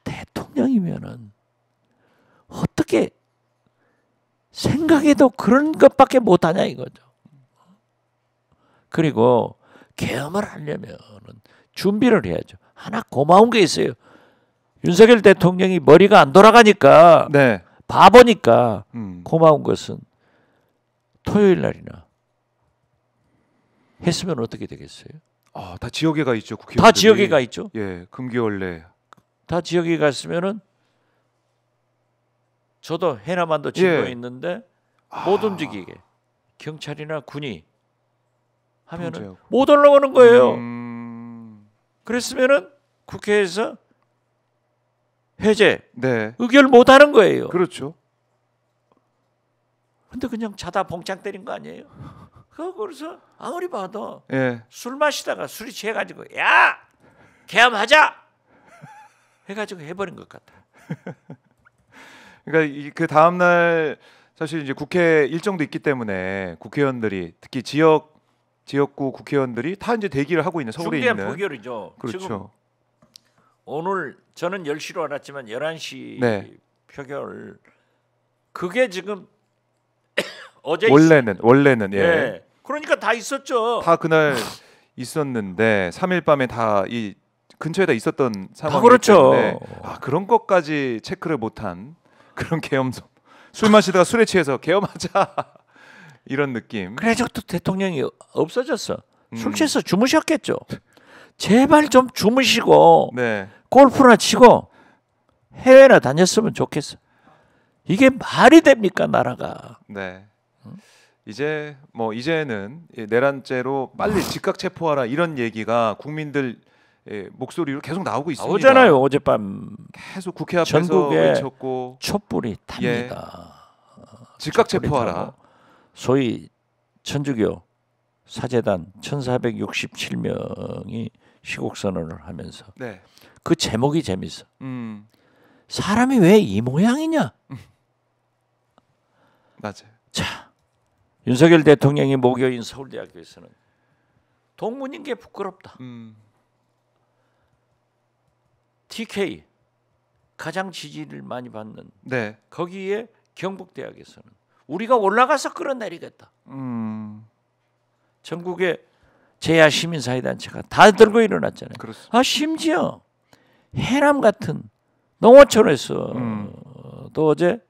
대통령이면은 어떻게 생각해도 그런 것밖에 못하냐 이거죠. 그리고 계엄을 하려면은 준비를 해야죠. 하나 고마운 게 있어요. 윤석열 대통령이 머리가 안 돌아가니까 네. 바보니까 고마운 것은 토요일 날이나 했으면 어떻게 되겠어요? 다 지역에가 있죠. 국회의원들이. 다 지역에가 있죠. 예, 금기원래. 다 지역에 갔으면은 저도 해남안도 진도에 있는데 못 움직이게 경찰이나 군이 하면은 못 올라오는 거예요. 그랬으면은 국회에서 해제 네. 의결 못 하는 거예요. 그렇죠. 근데 그냥 자다 봉창 때린 거 아니에요? 그래서 아무리 봐도 예. 술 마시다가 술이 취해가지고 야 계엄하자 해가지고 해버린 것 같아. 그러니까 그 다음 날 사실 이제 국회 일정도 있기 때문에 국회의원들이 특히 지역구 국회의원들이 다 이제 대기를 하고 있는 서울에 중대한 있는. 포결이죠. 그렇죠. 지금 오늘 저는 10시로 알았지만 11시 네. 표결 그게 지금 어제 원래는 예. 네. 그러니까 다 있었죠. 다 그날 있었는데 3일 밤에 다 이 근처에다 있었던 상황이기 그렇죠. 때문에 그런 것까지 체크를 못한 그런 계엄성. 술 마시다가 술에 취해서 계엄하자 이런 느낌. 그래가지고 또 대통령이 없어졌어. 술 취해서 주무셨겠죠. 제발 좀 주무시고 네. 골프나 치고 해외나 다녔으면 좋겠어. 이게 말이 됩니까 나라가? 네. 이제는 내란죄로 빨리 즉각 체포하라 이런 얘기가 국민들 목소리로 계속 나오고 있습니다. 나오잖아요. 어젯밤 계속 국회 앞에서 전국에 외쳤고 촛불이 탑니다. 즉각 체포하라. 소위 천주교 사재단 1467명이 시국 선언을 하면서 네. 그 제목이 재밌어. 사람이 왜 이 모양이냐? 맞아요. 자, 윤석열 대통령이 모교인 서울대학교에서는 동문인 게 부끄럽다. TK 가장 지지를 많이 받는 네. 거기에 경북대학에서는 우리가 올라가서 끌어내리겠다. 전국의 제야 시민사회단체가 다 들고 일어났잖아요. 그렇습니다. 아 심지어 해남 같은 농어촌에서 또 어제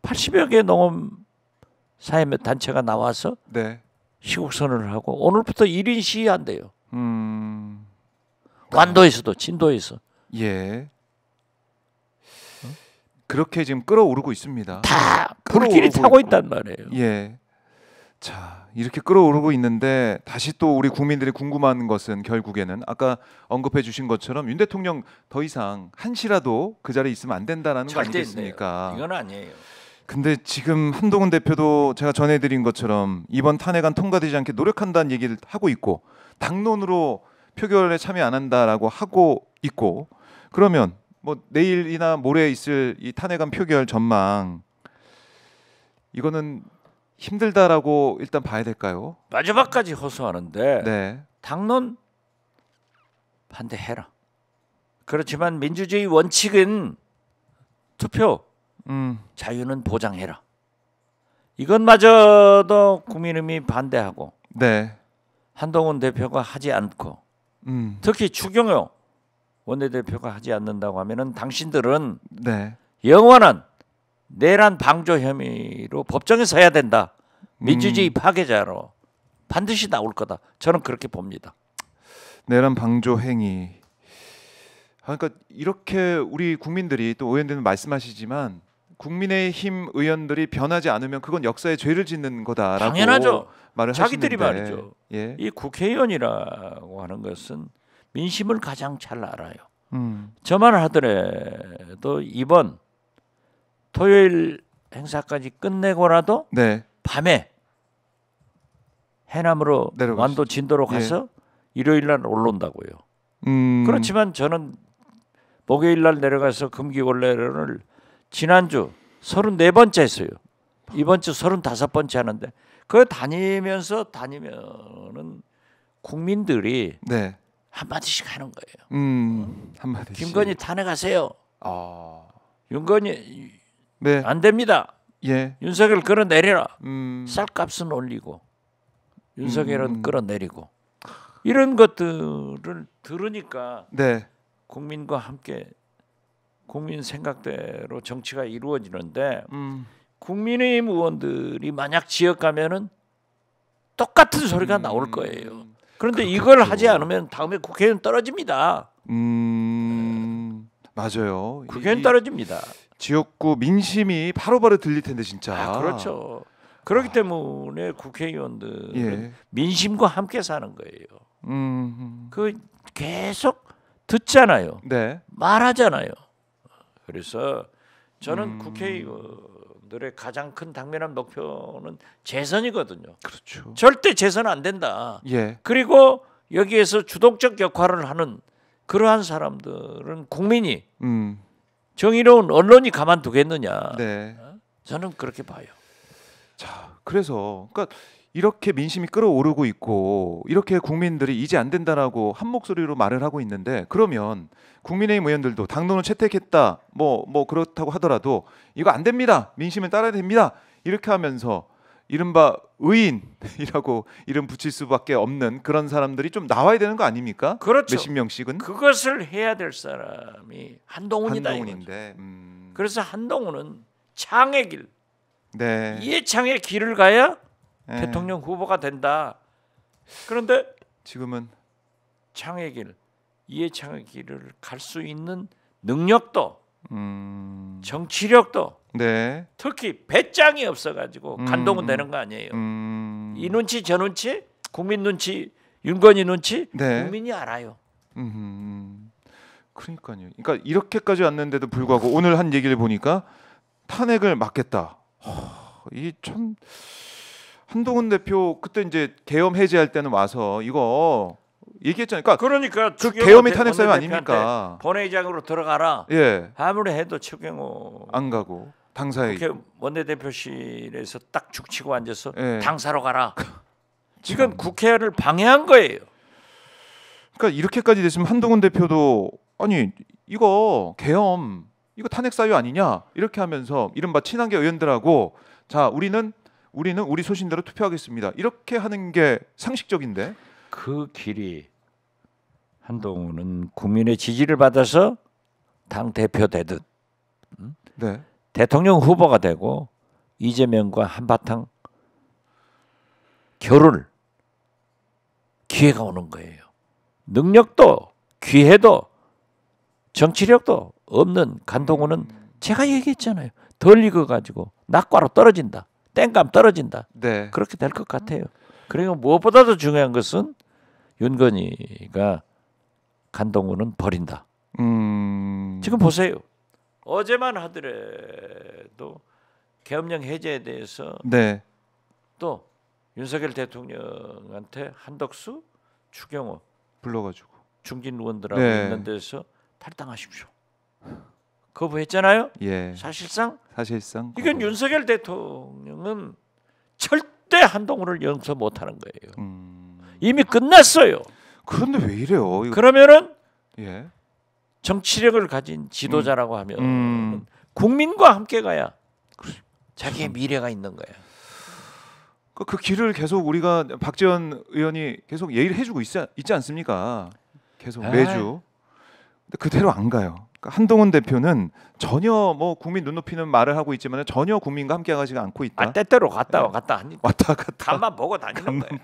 80여 개 농업사회 단체가 나와서 네. 시국선언을 하고 오늘부터 1인 시위한대요. 완도에서도 진도에서 예. 그렇게 지금 끌어오르고 있습니다. 다 불길이 타고 있단 말이에요. 예. 자, 이렇게 끌어오르고 있는데 다시 또 우리 국민들이 궁금한 것은 결국에는 아까 언급해 주신 것처럼 윤 대통령 더 이상 한시라도 그 자리에 있으면 안 된다라는 거 아니겠습니까? 이건 아니에요. 근데 지금 한동훈 대표도 제가 전해드린 것처럼 이번 탄핵안 통과되지 않게 노력한다는 얘기를 하고 있고 당론으로 표결에 참여 안 한다라고 하고 있고 그러면 뭐 내일이나 모레 있을 이 탄핵안 표결 전망 이거는 힘들다라고 일단 봐야 될까요? 마지막까지 호소하는데 네. 당론 반대해라. 그렇지만 민주주의 원칙은 투표 자유는 보장해라. 이것마저도 국민의힘이 반대하고 네. 한동훈 대표가 하지 않고 특히 추경호 원내대표가 하지 않는다고 하면은 당신들은 네. 영원한 내란 방조 혐의로 법정에 서야 된다. 민주주의 파괴자로 반드시 나올 거다. 저는 그렇게 봅니다. 내란 방조 행위. 그러니까 이렇게 우리 국민들이 또 의원들은 말씀하시지만 국민의힘 의원들이 변하지 않으면 그건 역사에 죄를 짓는 거다라고 당연하죠. 말을 자기들이 하시는데. 말이죠. 예. 이 국회의원이라고 하는 것은 민심을 가장 잘 알아요. 음. 저만 하더라도 이번 토요일 행사까지 끝내고라도 네. 밤에 해남으로 내려가시죠. 완도 진도로 가서 일요일 날 올라온다고요. 그렇지만 저는 목요일 날 내려가서 금기원래를 지난주 34번째 했어요. 이번 주 35번째 하는데 그 다니면은 국민들이 네. 한마디씩 하는 거예요. 한마디씩. 김건희 탄핵하세요. 아. 윤건희 네. 안 됩니다. 예. 윤석열 끌어내려라. 쌀값은 올리고 윤석열은 끌어내리고 이런 것들을 들으니까 네. 국민과 함께 국민 생각대로 정치가 이루어지는데 국민의힘 의원들이 만약 지역 가면은 똑같은 소리가 나올 거예요. 그런데 그렇겠죠. 이걸 하지 않으면 다음에 국회의원 떨어집니다. 맞아요. 국회의원 떨어집니다. 지역구 민심이 바로바로 들릴 텐데 진짜. 그렇죠. 그렇기 때문에 국회의원들은 예. 민심과 함께 사는 거예요. 그 계속 듣잖아요. 네. 말하잖아요. 그래서 저는 국회의원들의 가장 큰 당면한 목표는 재선이거든요. 그렇죠. 절대 재선 안 된다. 예. 그리고 여기에서 주도적 역할을 하는 그러한 사람들은 국민이 정의로운 언론이 가만두겠느냐. 네. 저는 그렇게 봐요. 자, 그래서 그러니까 이렇게 민심이 끌어오르고 있고 이렇게 국민들이 이제 안 된다라고 한 목소리로 말을 하고 있는데 그러면 국민의힘 의원들도 당론을 채택했다 뭐 그렇다고 하더라도 이거 안 됩니다. 민심을 따라야 됩니다. 이렇게 하면서 이른바 의인이라고 이름 붙일 수밖에 없는 그런 사람들이 좀 나와야 되는 거 아닙니까? 그렇죠. 몇십 명씩은 그것을 해야 될 사람이 한동훈이다. 한동훈인데. 그래서 한동훈은 창의 길, 네. 이해창의 길을 가야 네. 대통령 후보가 된다. 그런데 지금은 창의 길, 이해창의 길을 갈 수 있는 능력도 정치력도 네. 특히 배짱이 없어가지고 간동은 되는 거 아니에요. 이 눈치 저 눈치 국민 눈치 윤건희 눈치 네. 국민이 알아요. 그러니까요. 그러니까 이렇게까지 왔는데도 불구하고 오늘 한 얘기를 보니까 탄핵을 막겠다. 이게 참 한동훈 대표 그때 이제 계엄 해제할 때는 와서 이거 얘기했잖아요. 그러니까 그 계엄이 탄핵 사유 원내대표한테 아닙니까? 본회의장으로 들어가라. 예, 아무리 해도 최경호 안 가고 당사에 국회 원내대표실에서 딱 죽치고 앉아서 예. 당사로 가라. 지금 국회를 방해한 거예요. 그러니까 이렇게까지 됐으면 한동훈 대표도 아니 이거 계엄 이거 탄핵 사유 아니냐 이렇게 하면서 이른바 친한계 의원들하고 자 우리는 우리 소신대로 투표하겠습니다. 이렇게 하는 게 상식적인데 그 길이 한동훈은 국민의 지지를 받아서 당 대표 되듯 네. 대통령 후보가 되고 이재명과 한바탕 겨룰 기회가 오는 거예요. 능력도 기회도 정치력도 없는 한동훈은 제가 얘기했잖아요. 덜 익어가지고 낙과로 떨어진다. 땡감 떨어진다. 네. 그렇게 될 것 같아요. 그리고 무엇보다도 중요한 것은 윤건희가 한동훈은 버린다. 지금 보세요. 어제만 하더라도 계엄령 해제에 대해서 네. 또 윤석열 대통령한테 한덕수, 추경호 불러가지고 중진 의원들하고 네. 있는 데서 탈당하십시오. 거부했잖아요. 예. 사실상 이건 그거. 윤석열 대통령은 절대 한동훈을 용서 못하는 거예요. 이미 끝났어요. 그런데 왜 이래요? 이거. 그러면은 예. 정치력을 가진 지도자라고 하면 국민과 함께 가야 자기의 미래가 있는 거야. 그 길을 계속 우리가 박지원 의원이 계속 얘기를 해주고 있지 않습니까? 계속 매주. 근데 그대로 안 가요. 그러니까 한동훈 대표는 전혀 뭐 국민 눈높이는 말을 하고 있지만 전혀 국민과 함께 가지 않고 있다. 때때로 갔다 하니 왔다 갔다. 간만 보고 다니는 거예요.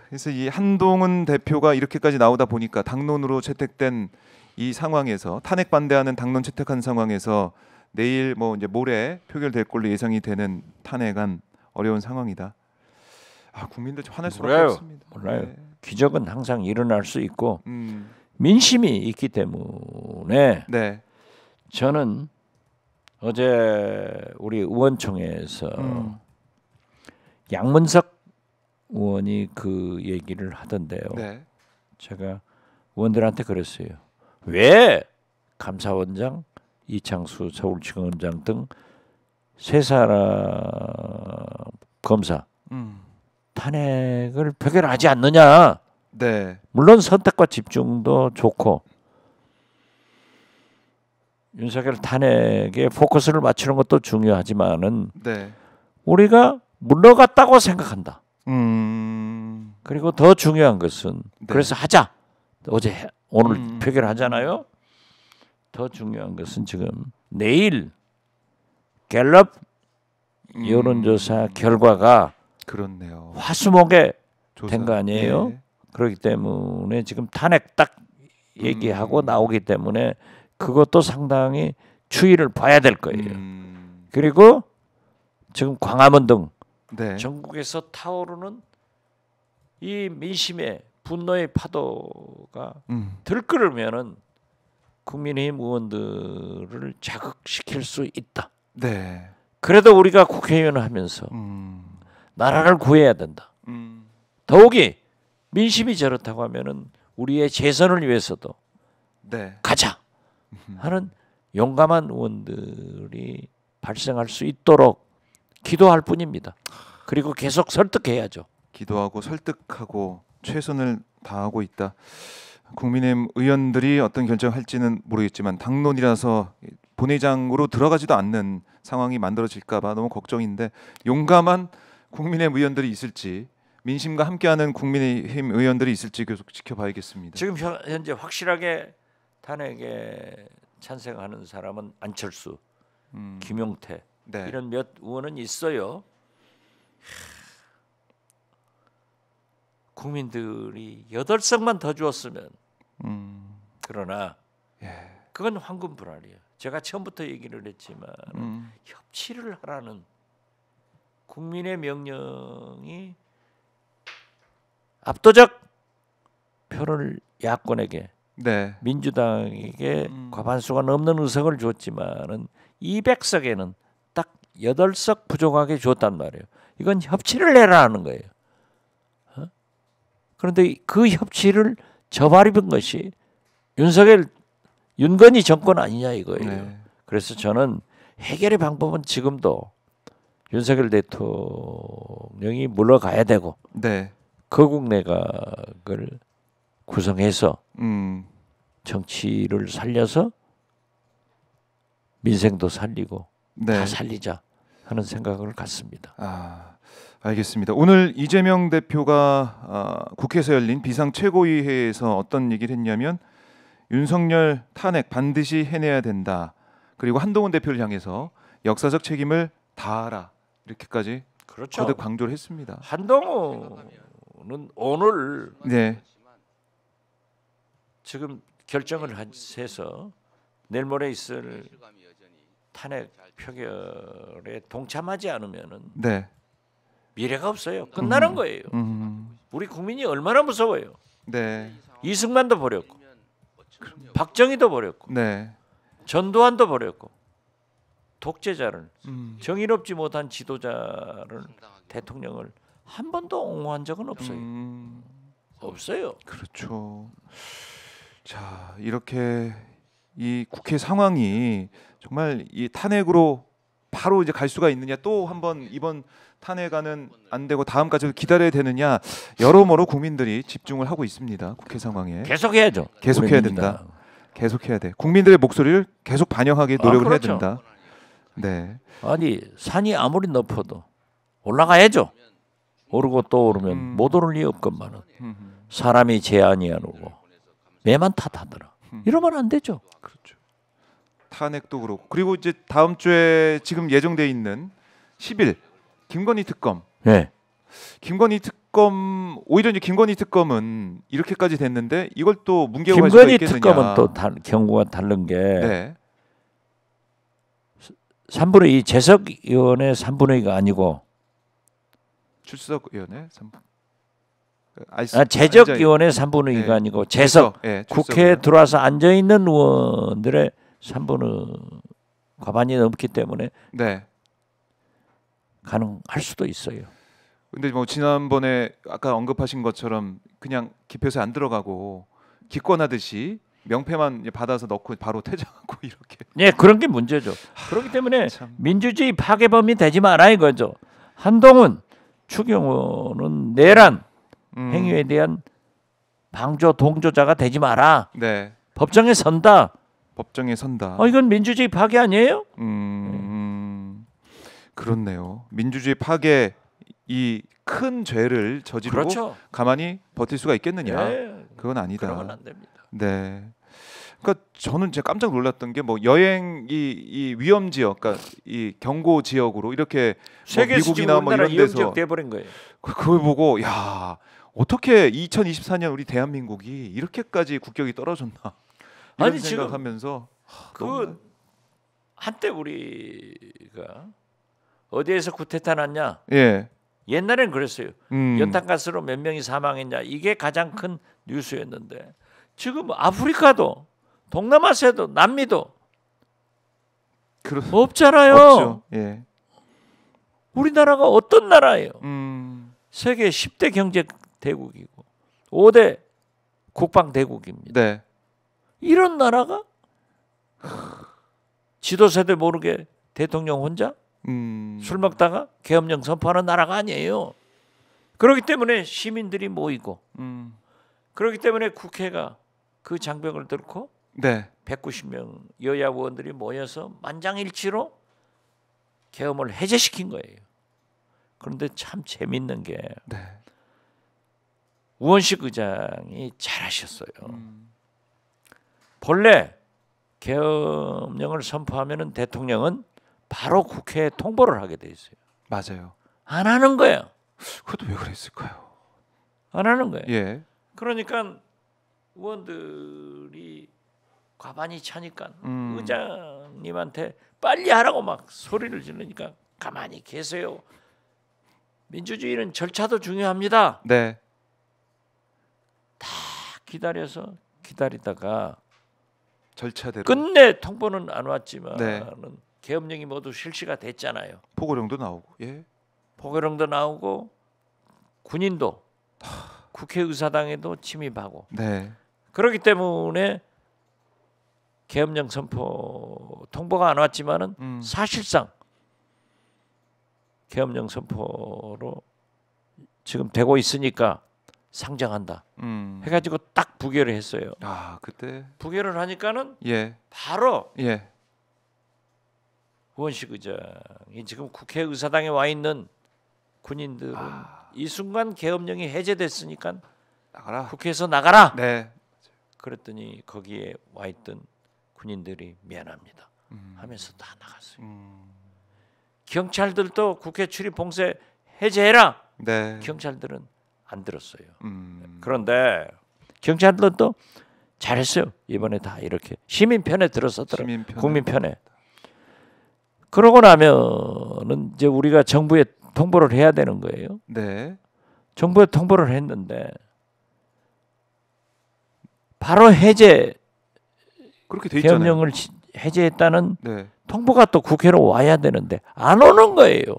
그래서 이 한동훈 대표가 이렇게까지 나오다 보니까 당론으로 채택된 이 상황에서 탄핵 반대하는 당론 채택한 상황에서 내일 뭐 이제 모레 표결될 걸로 예상이 되는 탄핵안 어려운 상황이다. 국민들 좀 화날 수밖에 없습니다. 몰라요. 네. 기적은 항상 일어날 수 있고 민심이 있기 때문에 네. 저는 어제 우리 의원총회에서 양문석 의원이 그 얘기를 하던데요. 네. 제가 의원들한테 그랬어요. 왜 감사원장, 이창수 서울지검장 등 세 사람 검사 탄핵을 표결하지 않느냐. 네. 물론 선택과 집중도 좋고 윤석열 탄핵에 포커스를 맞추는 것도 중요하지만은 네. 우리가 물러갔다고 생각한다. 그리고 더 중요한 것은 네. 그래서 하자. 오늘 표결하잖아요. 더 중요한 것은 지금 내일 갤럽 여론조사 결과가 그렇네요. 화수목에 조사. 된 거 아니에요? 네. 그렇기 때문에 지금 탄핵 딱 얘기하고 나오기 때문에 그것도 상당히 추이를 봐야 될 거예요. 그리고 지금 광화문 등 네. 전국에서 타오르는 이 민심의 분노의 파도가 들끓으면은 국민의힘 의원들을 자극시킬 수 있다. 네. 그래도 우리가 국회의원을 하면서 나라를 구해야 된다. 더욱이 민심이 저렇다고 하면은 우리의 재선을 위해서도 네. 가자 하는 용감한 의원들이 발생할 수 있도록 기도할 뿐입니다. 그리고 계속 설득해야죠. 기도하고 설득하고 최선을 다하고 있다. 국민의힘 의원들이 어떤 결정할지는 모르겠지만 당론이라서 본회의장으로 들어가지도 않는 상황이 만들어질까 봐 너무 걱정인데 용감한 국민의힘 의원들이 있을지 민심과 함께하는 국민의힘 의원들이 있을지 계속 지켜봐야겠습니다. 지금 현재 확실하게 탄핵에 찬성하는 사람은 안철수, 김용태 네. 이런 몇 의원은 있어요. 국민들이 8석만 더 주었으면 그러나 그건 황금 불알이에요. 제가 처음부터 얘기를 했지만 협치를 하라는 국민의 명령이 압도적 표를 야권에게 네. 민주당에게 과반수가 넘는 의석을 줬지만은 200석에는 딱 8석 부족하게 줬단 말이에요. 이건 협치를 해라는 거예요. 그런데 그 협치를 저버리는 것이 윤건희 정권 아니냐 이거예요. 네. 그래서 저는 해결의 방법은 지금도 윤석열 대통령이 물러가야 되고 네. 거국 내각을 구성해서 음. 정치를 살려서 민생도 살리고 네. 다 살리자 하는 생각을 갖습니다. 알겠습니다. 오늘 이재명 대표가 국회에서 열린 비상 최고위회에서 어떤 얘기를 했냐면 윤석열 탄핵 반드시 해내야 된다. 그리고 한동훈 대표를 향해서 역사적 책임을 다하라. 이렇게까지 그렇죠. 거듭 강조를 했습니다. 한동훈은 오늘 네. 지금 결정을 해서 내일 모레 있을 탄핵 표결에 동참하지 않으면은 네. 미래가 없어요. 끝나는 거예요. 우리 국민이 얼마나 무서워요. 네. 이승만도 버렸고 박정희도 버렸고 네. 전두환도 버렸고 독재자를 정의롭지 못한 지도자를 대통령을 한 번도 옹호한 적은 없어요. 없어요. 그렇죠. 자, 이렇게 이 국회 상황이 정말 이 탄핵으로 바로 이제 갈 수가 있느냐, 또 한번 이번 탄핵안은 안 되고 다음까지 기다려야 되느냐, 여러모로 국민들이 집중을 하고 있습니다. 국회 상황에 계속해야죠. 계속해야 된다. 계속해야 돼. 국민들의 목소리를 계속 반영하기 노력을 그렇죠. 해야 된다. 네. 아니 산이 아무리 높아도 올라가야죠. 오르고 또 오르면 못 오를 리 없건만은 사람이 제한이 안 오고 매만 탓하더라. 이러면 안 되죠. 그렇죠. 탄핵도 그렇고, 그리고 이제 다음 주에 지금 예정돼 있는 10일 김건희 특검. 네. 김건희 특검, 오히려 이제 김건희 특검은 이렇게까지 됐는데 이걸 또 뭉개고 갈 수가 김건희 있겠느냐. 특검은 또 경우가 다른 게 네. 3분의 2 재석 의원의 3분의 2가 아니고 출석위원회 재적 의원의 3분의 2가 네. 아니고 재석 네, 국회에 들어와서 앉아 있는 의원들의 3분의 과반이 넘기 때문에 네. 가능할 수도 있어요. 근데 뭐 지난번에 아까 언급하신 것처럼 그냥 기표소에 안 들어가고 기권하듯이 명패만 받아서 넣고 바로 퇴장하고 이렇게. 네, 그런 게 문제죠. 그렇기 때문에 참. 민주주의 파괴범이 되지 마라 이거죠. 한동훈, 추경호는 내란 행위에 대한 방조 동조자가 되지 마라. 네. 법정에 선다. 법정에 선다. 이건 민주주의 파괴 아니에요? 그렇네요. 민주주의 파괴, 이 큰 죄를 저지르고 그렇죠. 가만히 버틸 수가 있겠느냐? 네, 그건 아니다. 그러면 안 됩니다. 네. 그러니까 저는 제가 깜짝 놀랐던 게 뭐 여행 이 위험 지역, 그러니까 이 경고 지역으로 이렇게 세계에서 지금 미국이나 뭐 우리나라 이런 데서 위험지역 돼버린 거예요. 그걸 보고 야, 어떻게 2024년 우리 대한민국이 이렇게까지 국격이 떨어졌나? 이런 아니, 지금 생각하면서 그 한때 우리가 어디에서 쿠데타 났냐? 예. 옛날엔 그랬어요. 음. 연탄가스로 몇 명이 사망했냐? 이게 가장 큰 뉴스였는데 지금 아프리카도 동남아시아도 남미도 없잖아요. 없죠. 예. 우리나라가 어떤 나라예요? 세계 10대 경제 대국이고 5대 국방 대국입니다. 네. 이런 나라가 지도세대 모르게 대통령 혼자 술 먹다가 계엄령 선포하는 나라가 아니에요. 그렇기 때문에 시민들이 모이고 그렇기 때문에 국회가 그 장벽을 뚫고 네. 190명 여야 의원들이 모여서 만장일치로 계엄을 해제시킨 거예요. 그런데 참 재밌는 게 네. 우원식 의장이 잘하셨어요. 본래 계엄령을 선포하면은 대통령은 바로 국회에 통보를 하게 돼 있어요. 맞아요. 안 하는 거예요. 그것도 왜 그랬을까요? 안 하는 거예요. 예. 그러니까 의원들이 과반이 차니까 의장님한테 빨리 하라고 막 소리를 지르니까 가만히 계세요. 민주주의는 절차도 중요합니다. 네. 다 기다리다가 절차대로. 끝내 통보는 안 왔지만 네. 계엄령이 모두 실시가 됐잖아요. 포고령도 나오고, 예, 포고령도 나오고 군인도 국회의사당에도 침입하고. 네, 그렇기 때문에 계엄령 선포 통보가 안 왔지만은 사실상 계엄령 선포로 지금 되고 있으니까 상정한다 해가지고 딱 부결을 했어요. 아 그때, 부결을 하니까는 예, 바로 예, 우원식 의장이 지금 국회의사당에 와 있는 군인들은 이 순간 계엄령이 해제됐으니까 나가라. 국회에서 나가라. 네, 그랬더니 거기에 와 있던 군인들이 미안합니다 하면서 다 나갔어요. 경찰들도 국회 출입 봉쇄 해제해라. 네, 경찰들은 안 들었어요. 음, 그런데 경찰들도 잘했어요. 이번에 다 이렇게 시민 편에 들어섰더라고요. 시민 편에. 국민 편에. 그러고 나면은 이제 우리가 정부에 통보를 해야 되는 거예요. 네, 정부에 통보를 했는데 바로 해제 그렇게 돼 있잖아요. 계엄령을 해제했다는 네, 통보가 또 국회로 와야 되는데 안 오는 거예요.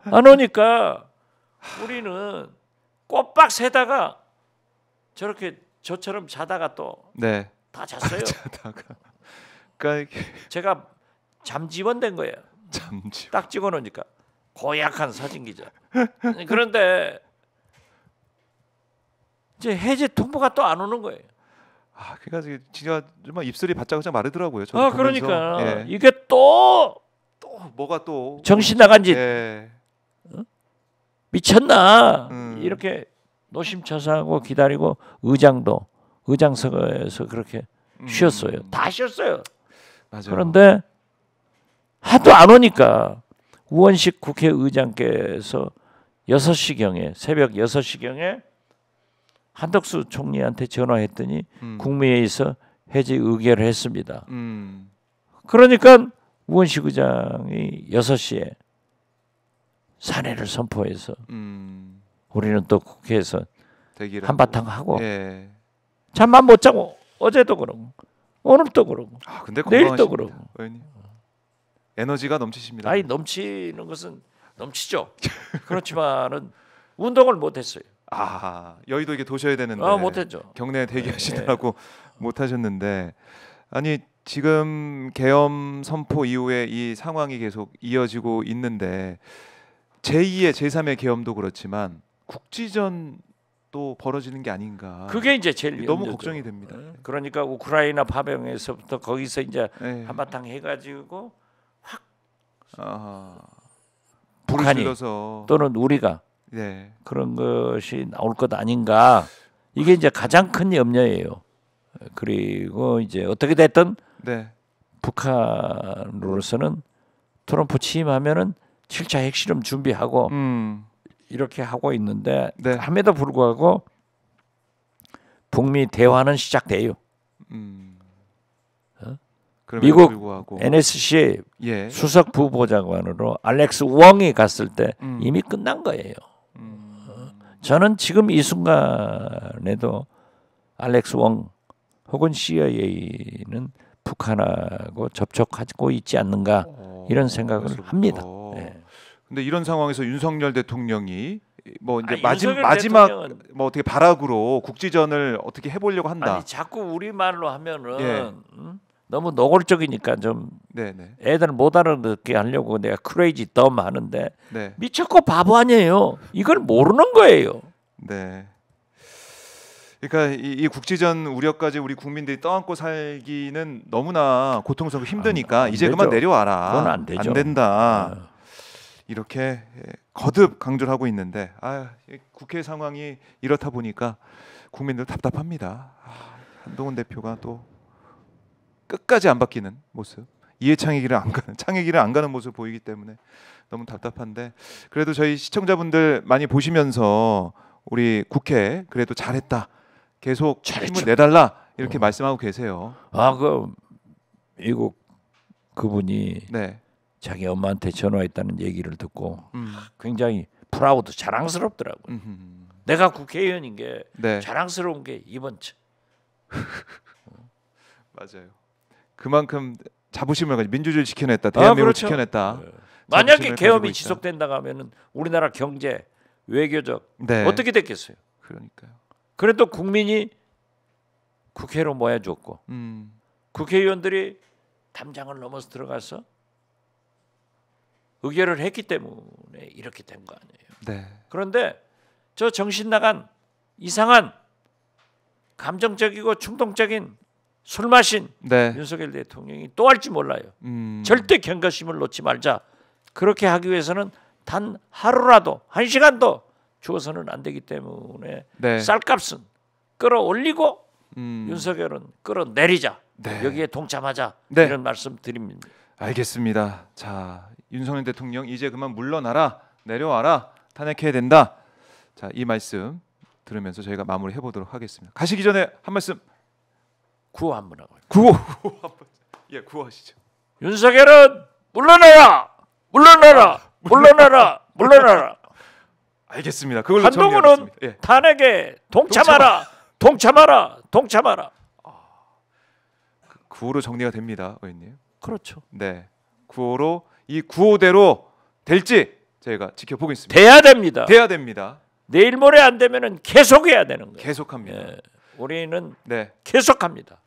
안 오니까 우리는 꼬박 새다가 저렇게 저처럼 자다가 또 네, 다 잤어요. 자다가, 그러니까 이게 제가 잠지원된 거예요. 잠시, 딱 찍어놓으니까 고약한 사진 기자. 그런데 이제 해제 통보가 또 안 오는 거예요. 아, 그러니까 진짜 정말 입술이 바짝 마르더라고요. 저도 아 보면서. 그러니까 예. 이게 또 뭐가 또 정신 나간 짓 예. 미쳤나 이렇게 노심초사하고 기다리고 의장석에서 그렇게 쉬었어요. 다 쉬었어요. 맞아요. 그런데 하도 안 오니까 우원식 국회의장께서 6시경에 새벽 6시경에 한덕수 총리한테 전화했더니 국무회의에서 해제 의결을 했습니다. 그러니까 우원식 의장이 6시에 사내를 선포해서 우리는 또 국회에서 대기를 한바탕 하고 예. 잠만 못 자고 어제도 그러고 오늘도 그러고 아, 근데 내일도 건강하십니다, 그러고. 의원님. 에너지가 넘치십니다. 아니 넘치는 것은 넘치죠. 그렇지만은 운동을 못했어요. 아, 여의도 이게 도셔야 되는데 못했죠. 경내에 대기하시느라고 못 하셨는데, 아니 지금 계엄 선포 이후에 이 상황이 계속 이어지고 있는데 제2의 제3의 계엄도 그렇지만 국지전 또 벌어지는 게 아닌가. 그게 이제 제일 너무 염려죠. 걱정이 됩니다. 그러니까 우크라이나 파병에서부터 거기서 이제 예. 한바탕 해가지고 아, 북한이 불러서 또는 우리가 네. 그런 것이 나올 것 아닌가. 이게 이제 가장 큰 염려예요. 그리고 이제 어떻게 됐든 네. 북한으로서는 트럼프 취임하면은 7차 핵실험 준비하고 이렇게 하고 있는데 네. 함에도 불구하고 북미 대화는 시작돼요. 그럼에도 미국 불구하고 NSC의 예. 수석 부보좌관으로 알렉스 웡이 갔을 때 이미 끝난 거예요. 저는 지금 이 순간에도 알렉스 웡 혹은 CIA는 북한하고 접촉하고 있지 않는가 이런 생각을 벌써부터. 합니다. 네. 근데 이런 상황에서 윤석열 대통령이 뭐 이제 윤석열 마지막 대통령은 뭐 어떻게 발악으로 국지전을 어떻게 해보려고 한다. 아니 자꾸 우리 말로 하면은 예. 너무 노골적이니까 좀 네네. 애들 못 알아듣게 하려고 내가 크레이지 덤 하는데 네. 미쳤고 바보 아니에요. 이걸 모르는 거예요. 네. 그러니까 이 국지전 우려까지 우리 국민들이 떠안고 살기는 너무나 고통스럽고 힘드니까 안 이제 되죠. 그만 내려와라. 그건 안 되죠. 된다. 이렇게 거듭 강조를 하고 있는데 국회 상황이 이렇다 보니까 국민들 답답합니다. 한동훈 대표가 또 끝까지 안 바뀌는 모습, 이해창의 길을 안 가는, 창의 길을 안 가는 모습 보이기 때문에 너무 답답한데, 그래도 저희 시청자분들 많이 보시면서 우리 국회 그래도 잘했다, 계속 힘을 내달라 이렇게 말씀하고 계세요. 그 미국 그분이 네. 자기 엄마한테 전화했다는 얘기를 듣고 굉장히 프라우드 자랑스럽더라고요. 내가 국회의원인 게 네. 자랑스러운 게 이번 주. 맞아요. 그만큼 자부심을 가지고 민주주의를 지켜냈다, 대한민국을 그렇죠. 지켜냈다. 만약에 자부심을 계엄이 가지고 있다. 지속된다고 하면은 우리나라 경제, 외교적 네. 어떻게 됐겠어요? 그러니까요. 그래도 국민이 국회로 모여줬고 국회의원들이 담장을 넘어서 들어가서 의결을 했기 때문에 이렇게 된 거 아니에요. 네. 그런데 저 정신 나간 이상한 감정적이고 충동적인 술 마신 네. 윤석열 대통령이 또 할지 몰라요. 절대 경각심을 놓지 말자. 그렇게 하기 위해서는 단 하루라도 한 시간도 주어서는 안 되기 때문에 네. 쌀값은 끌어올리고 윤석열은 끌어내리자. 네. 여기에 동참하자. 네. 이런 말씀 드립니다. 알겠습니다. 자, 윤석열 대통령 이제 그만 물러나라, 내려와라, 탄핵해야 된다. 자, 이 말씀 들으면서 저희가 마무리해 보도록 하겠습니다. 가시기 전에 한 말씀. 구호 한번 하고. 구호. 예, 구호하시죠. 윤석열은 물러나라, 물러나라, 물러나라, 물러나라. 알겠습니다. 그걸로 한동훈은 정리하겠습니다. 예. 탄핵에 동참하라, 동참하라, 동참하라. 구호로 정리가 됩니다, 의원님. 그렇죠. 네, 구호로 이 구호대로 될지 저희가 지켜보겠습니다. 돼야 됩니다. 돼야 됩니다. 내일 모레 안 되면은 계속해야 되는 거예요. 계속합니다. 예, 우리는 네, 계속합니다.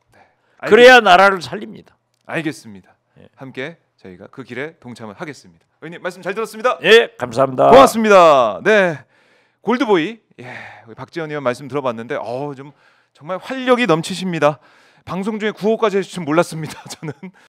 알겠- 그래야 나라를 살립니다. 알겠습니다. 예. 함께 저희가 그 길에 동참을 하겠습니다. 의원님 말씀 잘 들었습니다. 예, 감사합니다. 고맙습니다. 네, 골드보이. 예, 우리 박지원 의원 말씀 들어봤는데, 좀 정말 활력이 넘치십니다. 방송 중에 구호까지 해주실 줄 몰랐습니다. 저는